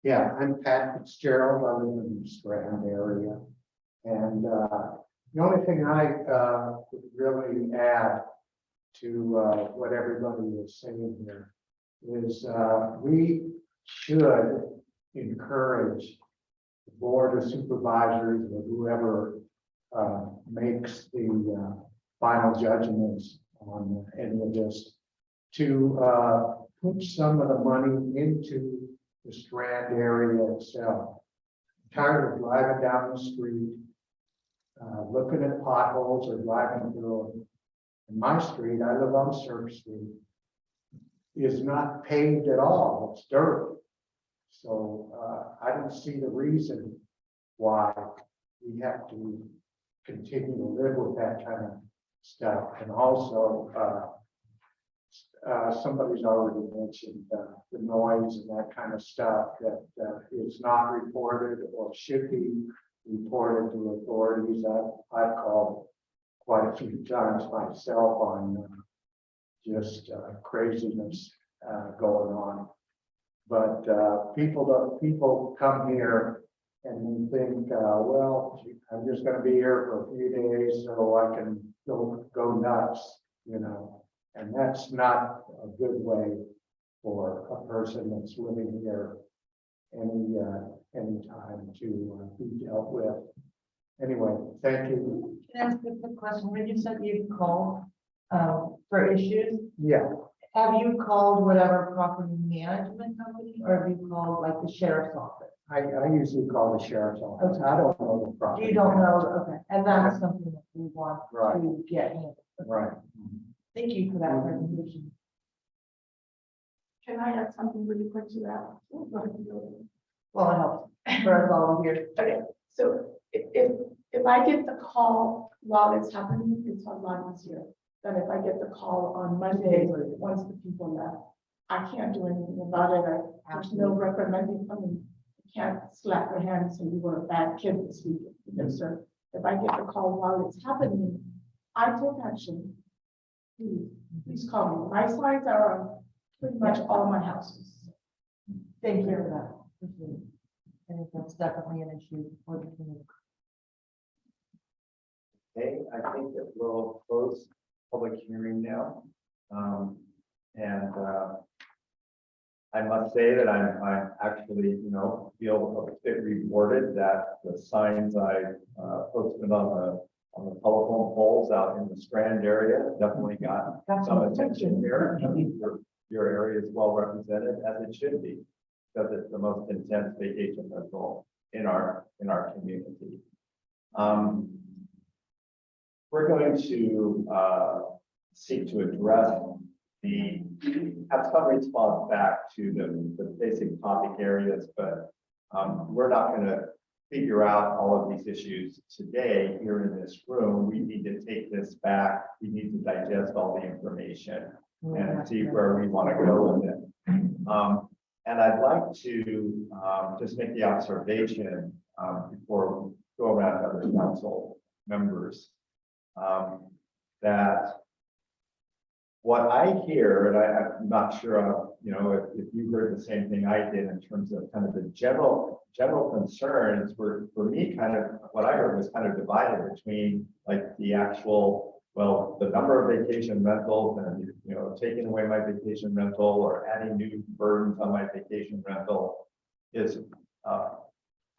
Yeah, I'm Pat Fitzgerald. I live in the Strand area. And the only thing I would really add to what everybody is saying here is we should encourage the Board of Supervisors or whoever makes the final judgments on any of this to put some of the money into the Strand area itself. I'm tired of driving down the street, looking at potholes or driving through them. In my street, I live on Surf Street, is not paved at all, it's dirt. So I don't see the reason why we have to continue to live with that kind of stuff. And also, somebody's already mentioned the noise and that kind of stuff that is not reported or should be reported to authorities. I've called quite a few times myself on just craziness going on. But people come here and think, well, I'm just going to be here for a few days so I can go nuts, And that's not a good way for a person that's living here any time to be dealt with. Anyway, thank you. Can I ask a quick question? When you said you called for issues, Yeah, have you called whatever property management company, or have you called like the sheriff's office? I usually call the sheriff's office. I don't know the property. You don't know, okay, and that's something that we want Right. to get in. Right. Thank you for that presentation. Can I add something really quick to that? Well, it helps for us all here. Okay, so if I get the call while it's happening, it's a lot easier than if I get the call on Monday, once the people left. I can't do anything about it. There's no reprimanding. I mean, you can't slap your hand and say you were a bad kid this week. No, sir. If I get the call while it's happening, I take action. Please call me. My signs are on pretty much all my houses. Thank you for that. Appreciate it. I think that's definitely an issue for the community. Okay, I think that we'll close public hearing now. I must say that I'm actually, feel a bit rewarded that the signs I posted on on the telephone poles out in the Strand area, definitely got some attention here. I think your area is well represented, as it should be, because it's the most intense vacation rental in our community. We're going to seek to address have some response back to the basic topic areas, but we're not going to figure out all of these issues today here in this room. We need to take this back. We need to digest all the information and see where we want to go with it. And I'd like to just make the observation before we go around to other council members that what I hear, and I'm not sure, if you heard the same thing I did in terms of kind of the general concerns were, for me, kind of what I heard was kind of divided between like the actual, well, the number of vacation rentals and, taking away my vacation rental or adding new burdens on my vacation rental is, I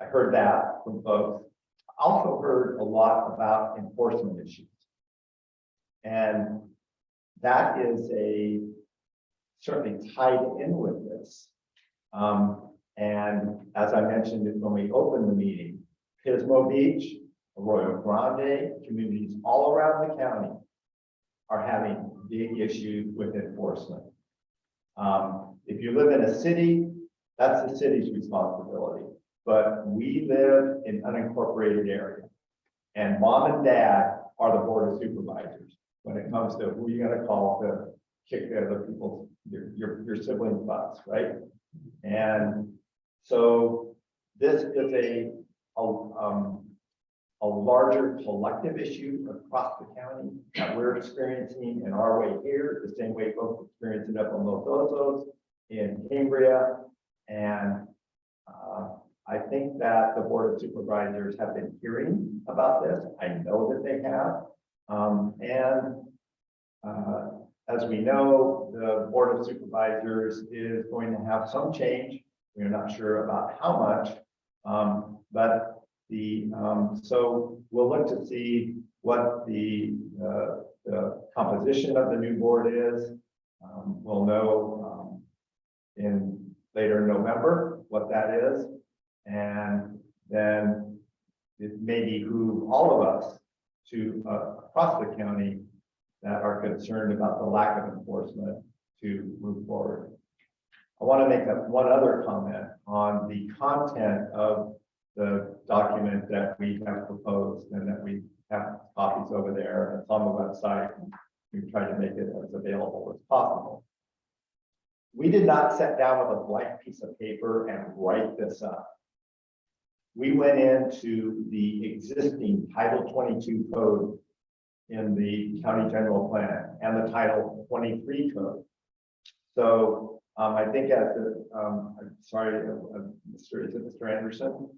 heard that from folks. I also heard a lot about enforcement issues. And that is certainly tied in with this. And as I mentioned when we opened the meeting, Pismo Beach, Arroyo Grande, communities all around the county are having big issues with enforcement. If you live in a city, that's the city's responsibility. But we live in unincorporated area, and mom and dad are the board of supervisors when it comes to who you're going to call to kick the other people's your siblings' butts, right? And so this is a larger collective issue across the county that we're experiencing in our way here, the same way folks experience it up on Los Osos, in Cambria, and I think that the board of supervisors have been hearing about this. I know that they have. As we know, the board of supervisors is going to have some change. We're not sure about how much, but so we'll look to see what the composition of the new board is. We'll know in later November what that is, and then it may behoove all of us to across the county that are concerned about the lack of enforcement to move forward. I want to make one other comment on the content of the document that we have proposed and that we have copies over there and it's on the website. We've tried to make it as available as possible. We did not sit down with a blank piece of paper and write this up. We went into the existing Title 22 code in the county general plan and the Title 23 code. So I think as I'm sorry, is it Mr. Anderson?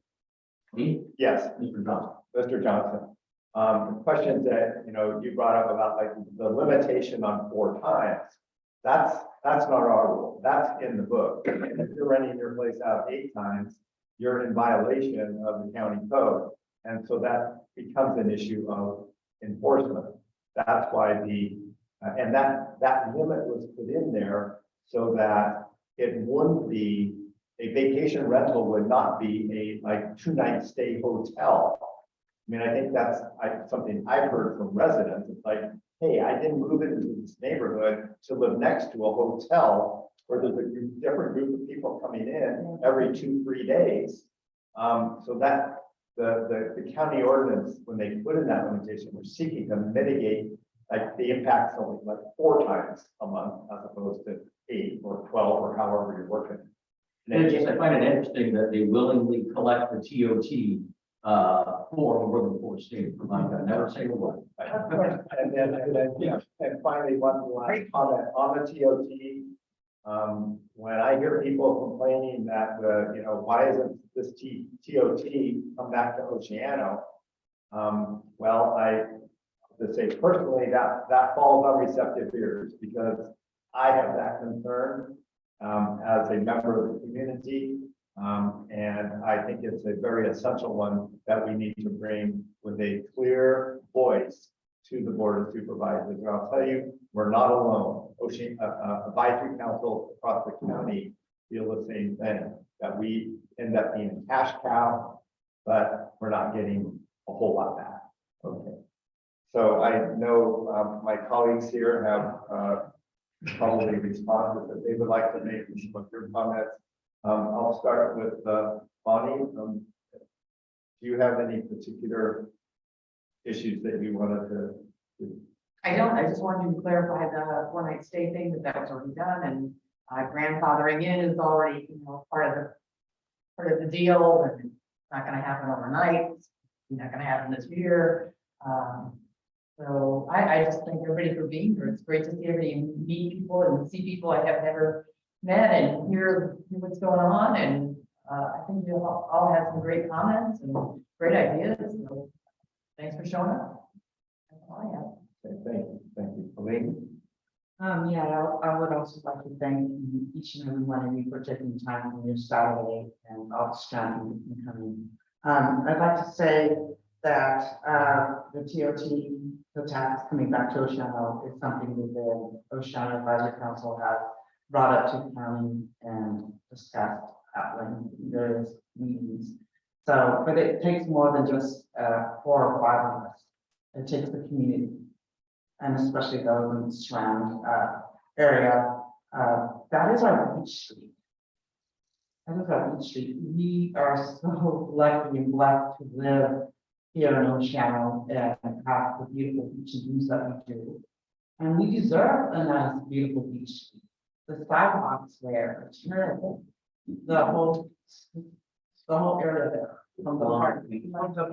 Me? Yes, Mr. Johnson. Mr. Johnson. The questions that you brought up about like the limitation on 4 times. That's not our rule. That's in the book. And if you're renting your place out 8 times, you're in violation of the county code. And so that becomes an issue of enforcement. That's why and that limit was put in there so that it wouldn't be a vacation rental would not be a like 2-night stay hotel. I mean, I think that's something I've heard from residents. It's like, hey, I didn't move into this neighborhood to live next to a hotel where there's a different group of people coming in every 2-3 days. So that the county ordinance, when they put in that limitation, we're seeking to mitigate like the impacts only like 4 times a month as opposed to 8 or 12 or however you're working. And I find it interesting that they willingly collect the TOT for more than 4 states. I never say a word. And then, and finally, one last comment on the TOT. When I hear people complaining that, why isn't this TOT come back to Oceano? Well, I to say personally that falls on receptive ears because I have that concern as a member of the community. And I think it's a very essential one that we need to bring with a clear voice to the Board of Supervisors. And I'll tell you, we're not alone. Ocean Advisory Council across the county feel the same thing, that we end up being a cash cow, but we're not getting a whole lot back. Okay. So I know my colleagues here have probably responses that they would like to make and some of your comments. I'll start with Bonnie. Do you have any particular issues that you wanted to? I don't, I just wanted to clarify the one night stay thing, that was already done, and grandfathering in is already, part of the deal, and it's not gonna happen overnight, it's not gonna happen this year. So I just thank everybody for being here. It's great to see everybody and meet people and see people I have never met and hear what's going on, and I think you all have some great comments and great ideas, so thanks for showing up. That's all I have. Thank you, Elaine. Yeah, I would also like to thank each and every one of you for taking the time on your Saturday and all the strength and coming. I'd like to say that the TOT, the tax coming back to Oceano is something that the Oceano Advisory Council has brought up to the county and discussed at length in various meetings. So, but it takes more than just 4 or 5 of us. It takes the community, and especially those in the surrounding area. That is our beach street. That is our beach street. We are so lucky and blessed to live here in Oceano and have the beautiful beach and views that we do. And we deserve a nice, beautiful beach street. The sidewalks there are terrible. The whole area there, from the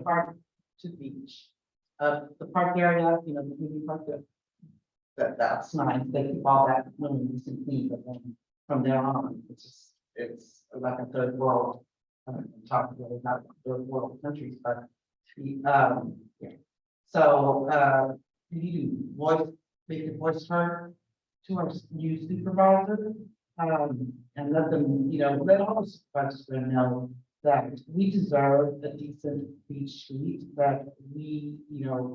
park to the beach. The park area, the community park, that's nice. They keep all that really nice and clean, but then from there on, it's like a third world. Talking about third world countries, but yeah. So we need to make your voice heard to our new supervisor, and let them, let all the supervisors know that we deserve a decent beach street, that we,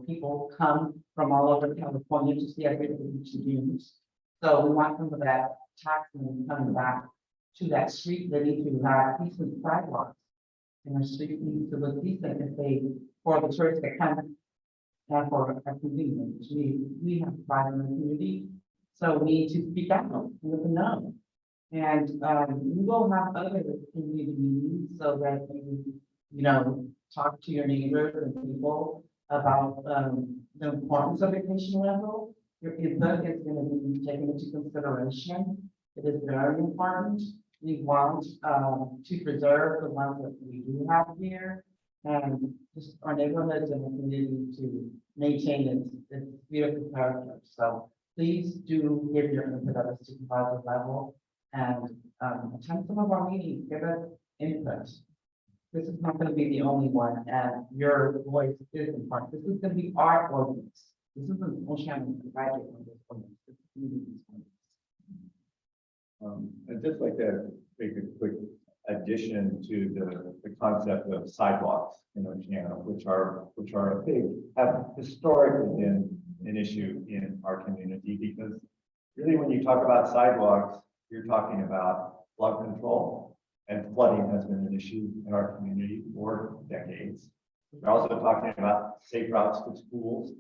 people come from all over California to see our beautiful beach dunes. So we want some of that tax money coming back to that street. They need to have decent sidewalks. And our street needs to look decent if they, for the tourists that come and for our community. We have pride in the community, so we need to speak out and let them know. And we will have other community meetings so that you, talk to your neighbors and people about the importance of vacation rental. Your input is going to be taken into consideration. It is very important. We want to preserve the ones that we do have here, and just our neighborhoods and the community to maintain its beautiful character. So please do give your input at a supervisor level and attend some of our meetings, give us input. This is not going to be the only one, and your voice is important. This is going to be our ordinance. This isn't Oceano Advisory ordinance. This is community's ordinance. I'd just like to make a quick addition to the concept of sidewalks in Oceano, which are a big, have historically been an issue in our community, because really when you talk about sidewalks, you're talking about flood control, and flooding has been an issue in our community for decades. We're also talking about safe routes to schools.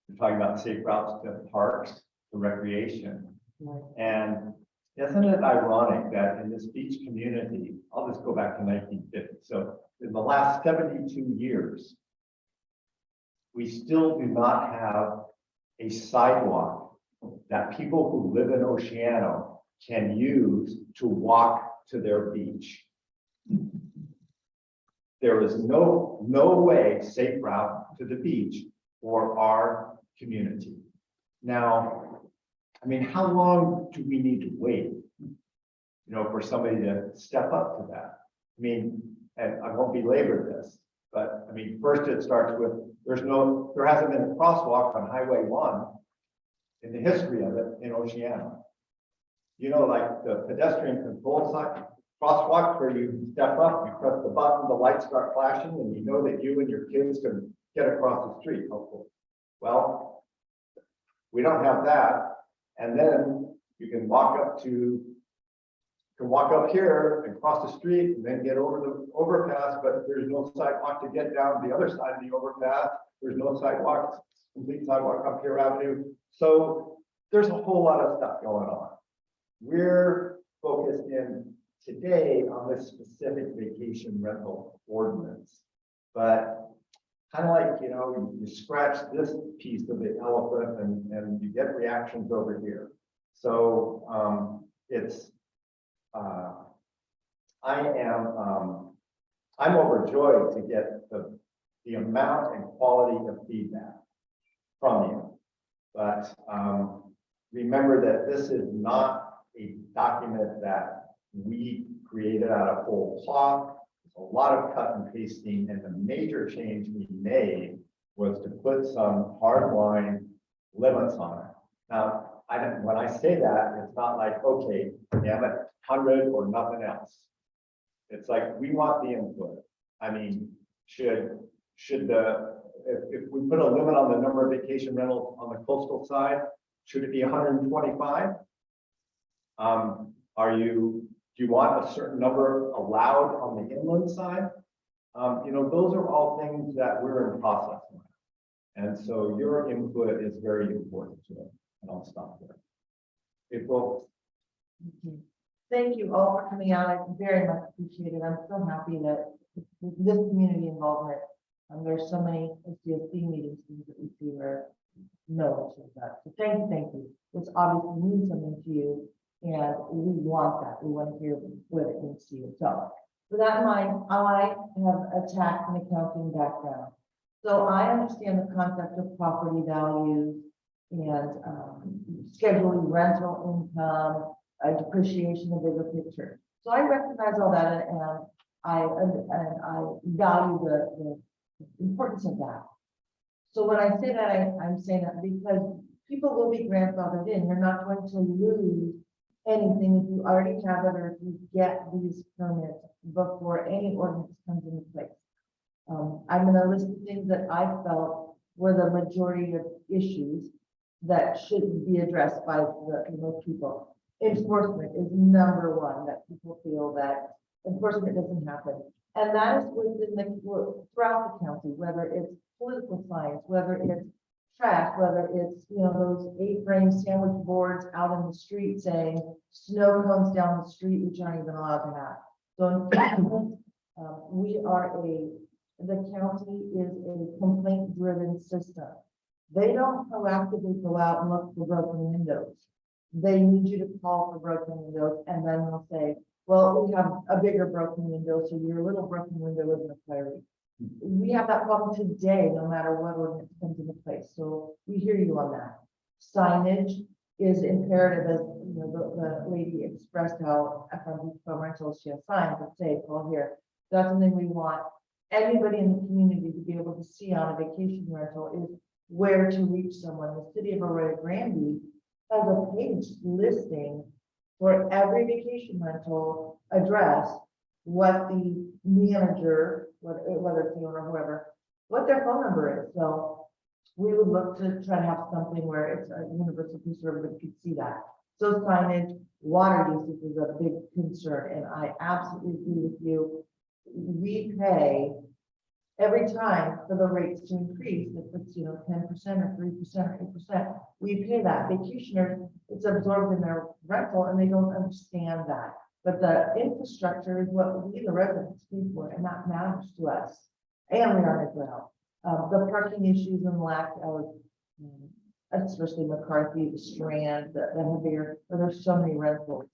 We're talking about safe routes to parks, to recreation. And isn't it ironic that in this beach community, I'll just go back to 1950. So in the last 72 years, we still do not have a sidewalk that people who live in Oceano can use to walk to their beach. There is no way safe route to the beach for our community. Now, I mean, how long do we need to wait, for somebody to step up to that? I mean, and I won't belabor this, but I mean, first it starts with, there hasn't been a crosswalk on Highway 1 in the history of it in Oceano. Like the pedestrian control sign, crosswalks where you step up, you press the button, the lights start flashing, and you know that you and your kids can get across the street, hopefully. Well, we don't have that. And then you can walk up here and cross the street and then get over the overpass, but there's no sidewalk to get down the other side of the overpass. There's no sidewalk, complete sidewalk up here Avenue. So there's a whole lot of stuff going on. We're focused in today on this specific vacation rental ordinance. But kind of like, you scratch this piece of the elephant and you get reactions over here. So I'm overjoyed to get the amount and quality of feedback from you. But remember that this is not a document that we created out of whole cloth. A lot of cut and pasting, and the major change we made was to put some hard line limits on it. Now, when I say that, it's not like, okay, damn it, 100 or nothing else. It's like, we want the input. I mean, if we put a limit on the number of vacation rentals on the coastal side, should it be 125? Do you want a certain number allowed on the inland side? Those are all things that we're in process with. And so your input is very important to it. And I'll stop there. April. Thank you all for coming out. I very much appreciate it. I'm so happy that this community involvement, there's so many SDSC meetings that we see where no one shows up. So thank you. This obviously means something to you. And we want that. We want to hear what it means to you. So with that in mind, I have a tax and accounting background. So I understand the concept of property values and scheduling rental income, depreciation, the bigger picture. So I recognize all that and I value the importance of that. So when I say that, I'm saying that because people will be grandfathered in. You're not going to lose anything if you already have it or if you get these permits before any ordinance comes into place. I'm going to list the things that I felt were the majority of issues that should be addressed by the people. Enforcement is number one, that people feel that enforcement doesn't happen. And that is within throughout the county, whether it's political science, whether it's trash, whether it's, those 8-frame sandwich boards out in the street saying snow cones down the street, which aren't even allowed to have. So the county is a complaint-driven system. They don't proactively go out and look for broken windows. They need you to call for broken windows, and then they'll say, well, we have a bigger broken window, so your little broken window isn't a priority. We have that problem today, no matter what ordinance comes into place. So we hear you on that. Signage is imperative, as the lady expressed how from rentals she has signs that say, well, here, that's something we want anybody in the community to be able to see on a vacation rental is where to reach someone. The city of Arroyo Grande has a page listing for every vacation rental address, what the manager, whether it's the owner or whoever, what their phone number is. So we would look to try to have something where it's a universal piece where everybody could see that. So signage, water usage is a big concern, and I absolutely agree with you. We pay every time for the rates to increase. If it's 10% or 3% or 8%, we pay that. Vacationers, it's absorbed in their rental, and they don't understand that. But the infrastructure is what we, the residents, pay for, and that matters to us. And we are as well. The parking issues and lack of, especially McCarthy, the Strand, the Heavier, where there's so many rentals.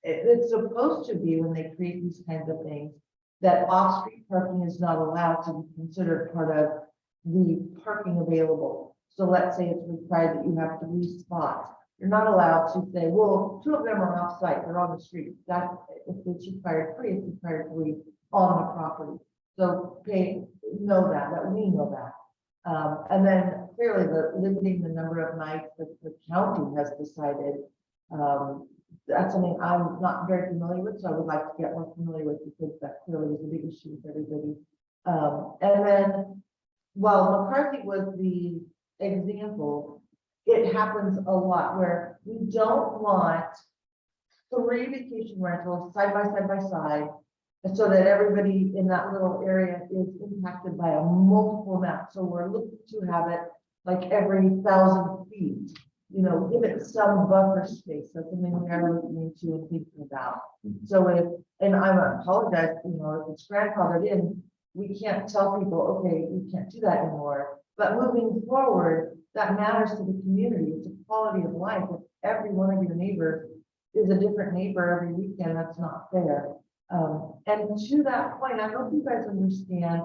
It's supposed to be, when they create these kinds of things, that off-street parking is not allowed to be considered part of the parking available. So let's say it's required that you have 3 spots. You're not allowed to say, well, 2 of them are off-site, they're on the street. That if it's required 3, it's required 3 on the property. So we know that. And then clearly limiting the number of nights that the county has decided that's something I'm not very familiar with, so I would like to get more familiar with because that clearly is a big issue with everybody. And then while McCarthy was the example, it happens a lot where we don't want 3 vacation rentals side by side. And so that everybody in that little area is impacted by a multiple amount. So we're looking to have it like every 1,000 feet, you know, give it some buffer space. That's something we are looking into and thinking about. So if, and I apologize, you know, if it's grandfathered in, we can't tell people, okay, you can't do that anymore. But moving forward, that matters to the community. It's a quality of life. If every one of your neighbors is a different neighbor every weekend, that's not fair. And to that point, I hope you guys understand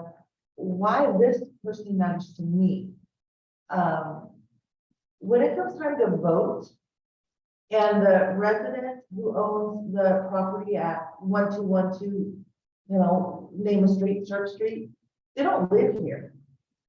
why this personally matters to me. When it comes time to vote, and the resident who owns the property at 1212, you know, name a street, Church Street, they don't live here.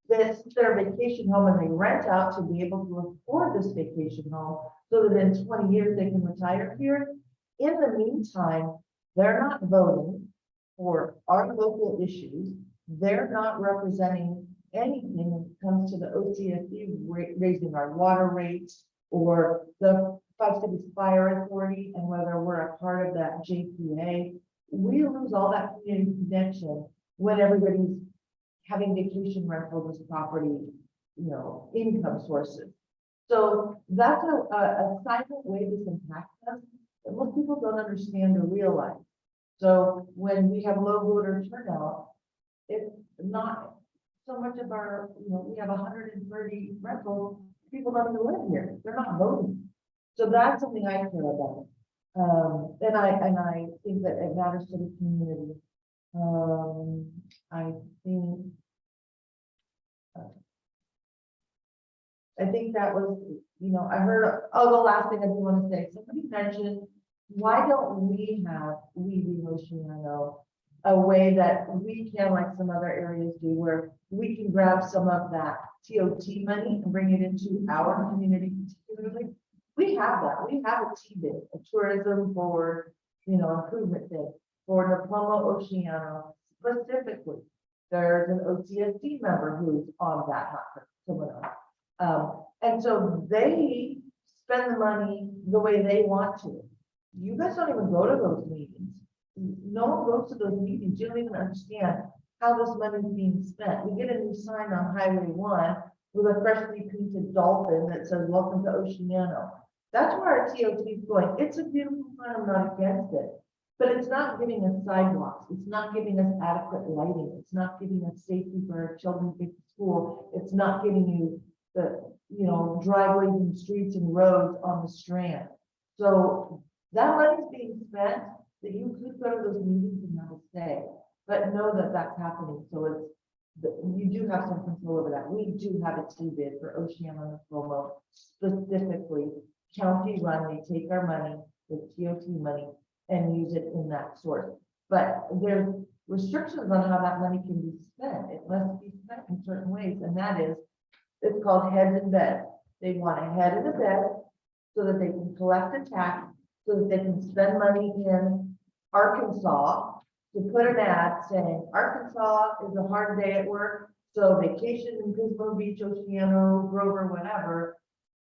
This is their vacation home and they rent out to be able to afford this vacation home so that in 20 years they can retire here. In the meantime, they're not voting for our local issues. They're not representing anything when it comes to the OCSD raising our water rates or the 5 Cities Fire Authority and whether we're a part of that JPA. We lose all that community connection when everybody's having vacation rentals as property, you know, income sources. So that's a silent way this impacts us that most people don't understand or realize. So when we have low voter turnout, it's not so much of our, you know, we have 130 rentals, people don't even live here, they're not voting. So that's something I care about. And I think that it matters to the community. I think that was, you know, I heard, oh, the last thing I do want to say, somebody mentioned, why don't we have, we Oceano, a way that we can, like some other areas do, where we can grab some of that TOT money and bring it into our community particularly. We have that. We have a TBID, a tourism board, you know, improvement bid for Napomo Oceano specifically. There's an OCSD member who's on that, not someone else. And so they spend the money the way they want to. You guys don't even go to those meetings. No one goes to those meetings. You don't even understand how this money is being spent. We get a new sign on Highway 1 with a freshly painted dolphin that says, "Welcome to Oceano." That's where our TOT is going. It's a beautiful sign. I'm not against it. But it's not giving us sidewalks. It's not giving us adequate lighting. It's not giving us safety for our children to get to school. It's not giving you the, you know, driveways and streets and roads on the Strand. So that money is being spent that you could go to those meetings and not stay, but know that that's happening. So it's, you do have some control over that. We do have a TBID for Oceano and Napomo specifically. County run, they take our money, the TOT money, and use it in that source. But there's restrictions on how that money can be spent. It must be spent in certain ways, and that is, it's called heads in bed. They want a head in the bed so that they can collect a tax, so that they can spend money in Arkansas to put an ad saying, Arkansas is a hard day at work, so vacation in Pismo Beach, Oceano, Grover, whatever.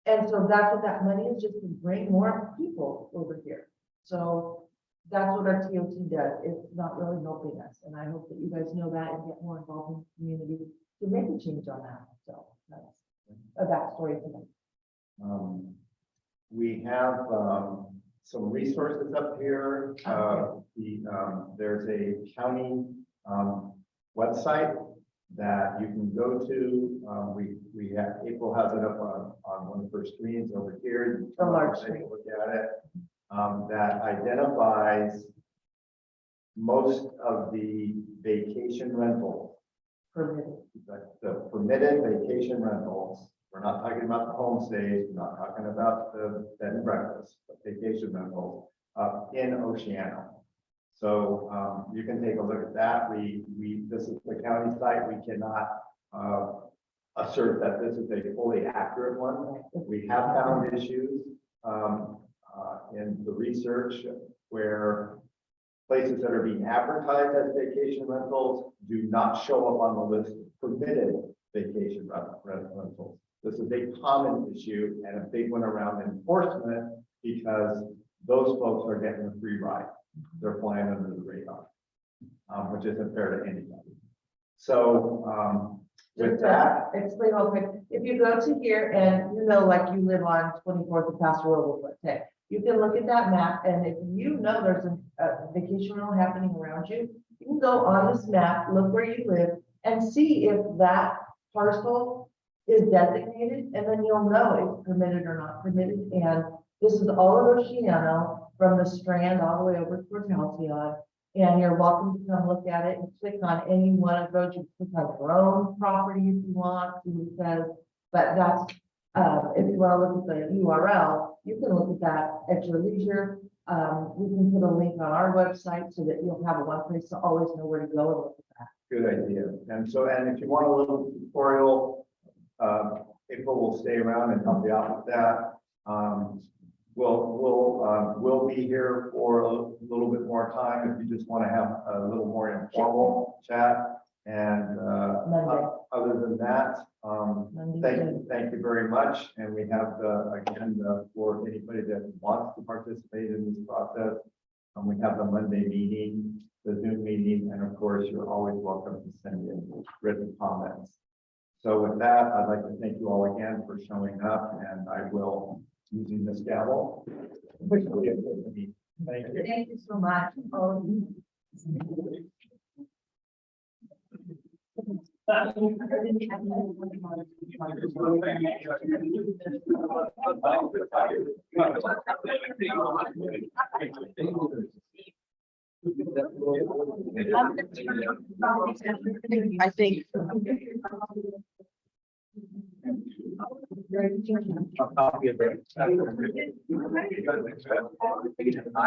And so that's what that money is, just to bring more people over here. So that's what our TOT does. It's not really helping us. And I hope that you guys know that and get more involved in the community to make a change on that. So that's a backstory to that. We have some resources up here. There's a county website that you can go to. We have, April has it up on one of her screens over here. You can The large take a screen. look at it. That identifies most of the vacation rentals, Permitted. the permitted vacation rentals. We're not talking about the homestays, we're not talking about the bed and breakfast, but vacation rentals in Oceano. So you can take a look at that. This is the county site. We cannot assert that this is a fully accurate one. We have found issues. in the research where places that are being advertised as vacation rentals do not show up on the list of permitted vacation rentals. This is a common issue and a big one around enforcement because those folks are getting a free ride. They're flying under the radar, which isn't fair to anybody. So with Just that, to explain real quick, if you go to here and you know, like you live on 24th of Paso Robles, let's say, you can look at that map, and if you know there's a vacation rental happening around you, you can go on this map, look where you live, and see if that parcel is designated, and then you'll know it's permitted or not permitted. And this is all of Oceano, from the Strand all the way over towards Halcyon. And you're welcome to come look at it and click on any one of those. You can click on your own property if you want, see what it says. But that's, if you want to look at the URL, you can look at that at your leisure. We can put a link on our website so that you'll have one place to always know where to go and look at that. good idea. And so, and if you want a little tutorial, April will stay around and help you out with that. We'll be here for a little bit more time if you just want to have a little more informal chat. And Monday. other than that, Monday. thank you very much. And we have again for anybody that wants to participate in this process. We have the Monday meeting, the Zoom meeting, and of course, you're always welcome to send in written comments. So with that, I'd like to thank you all again for showing up, and I will, using this gavel. Officially adjourn the meeting. Thank you. Thank you so much. I think. A copy of it.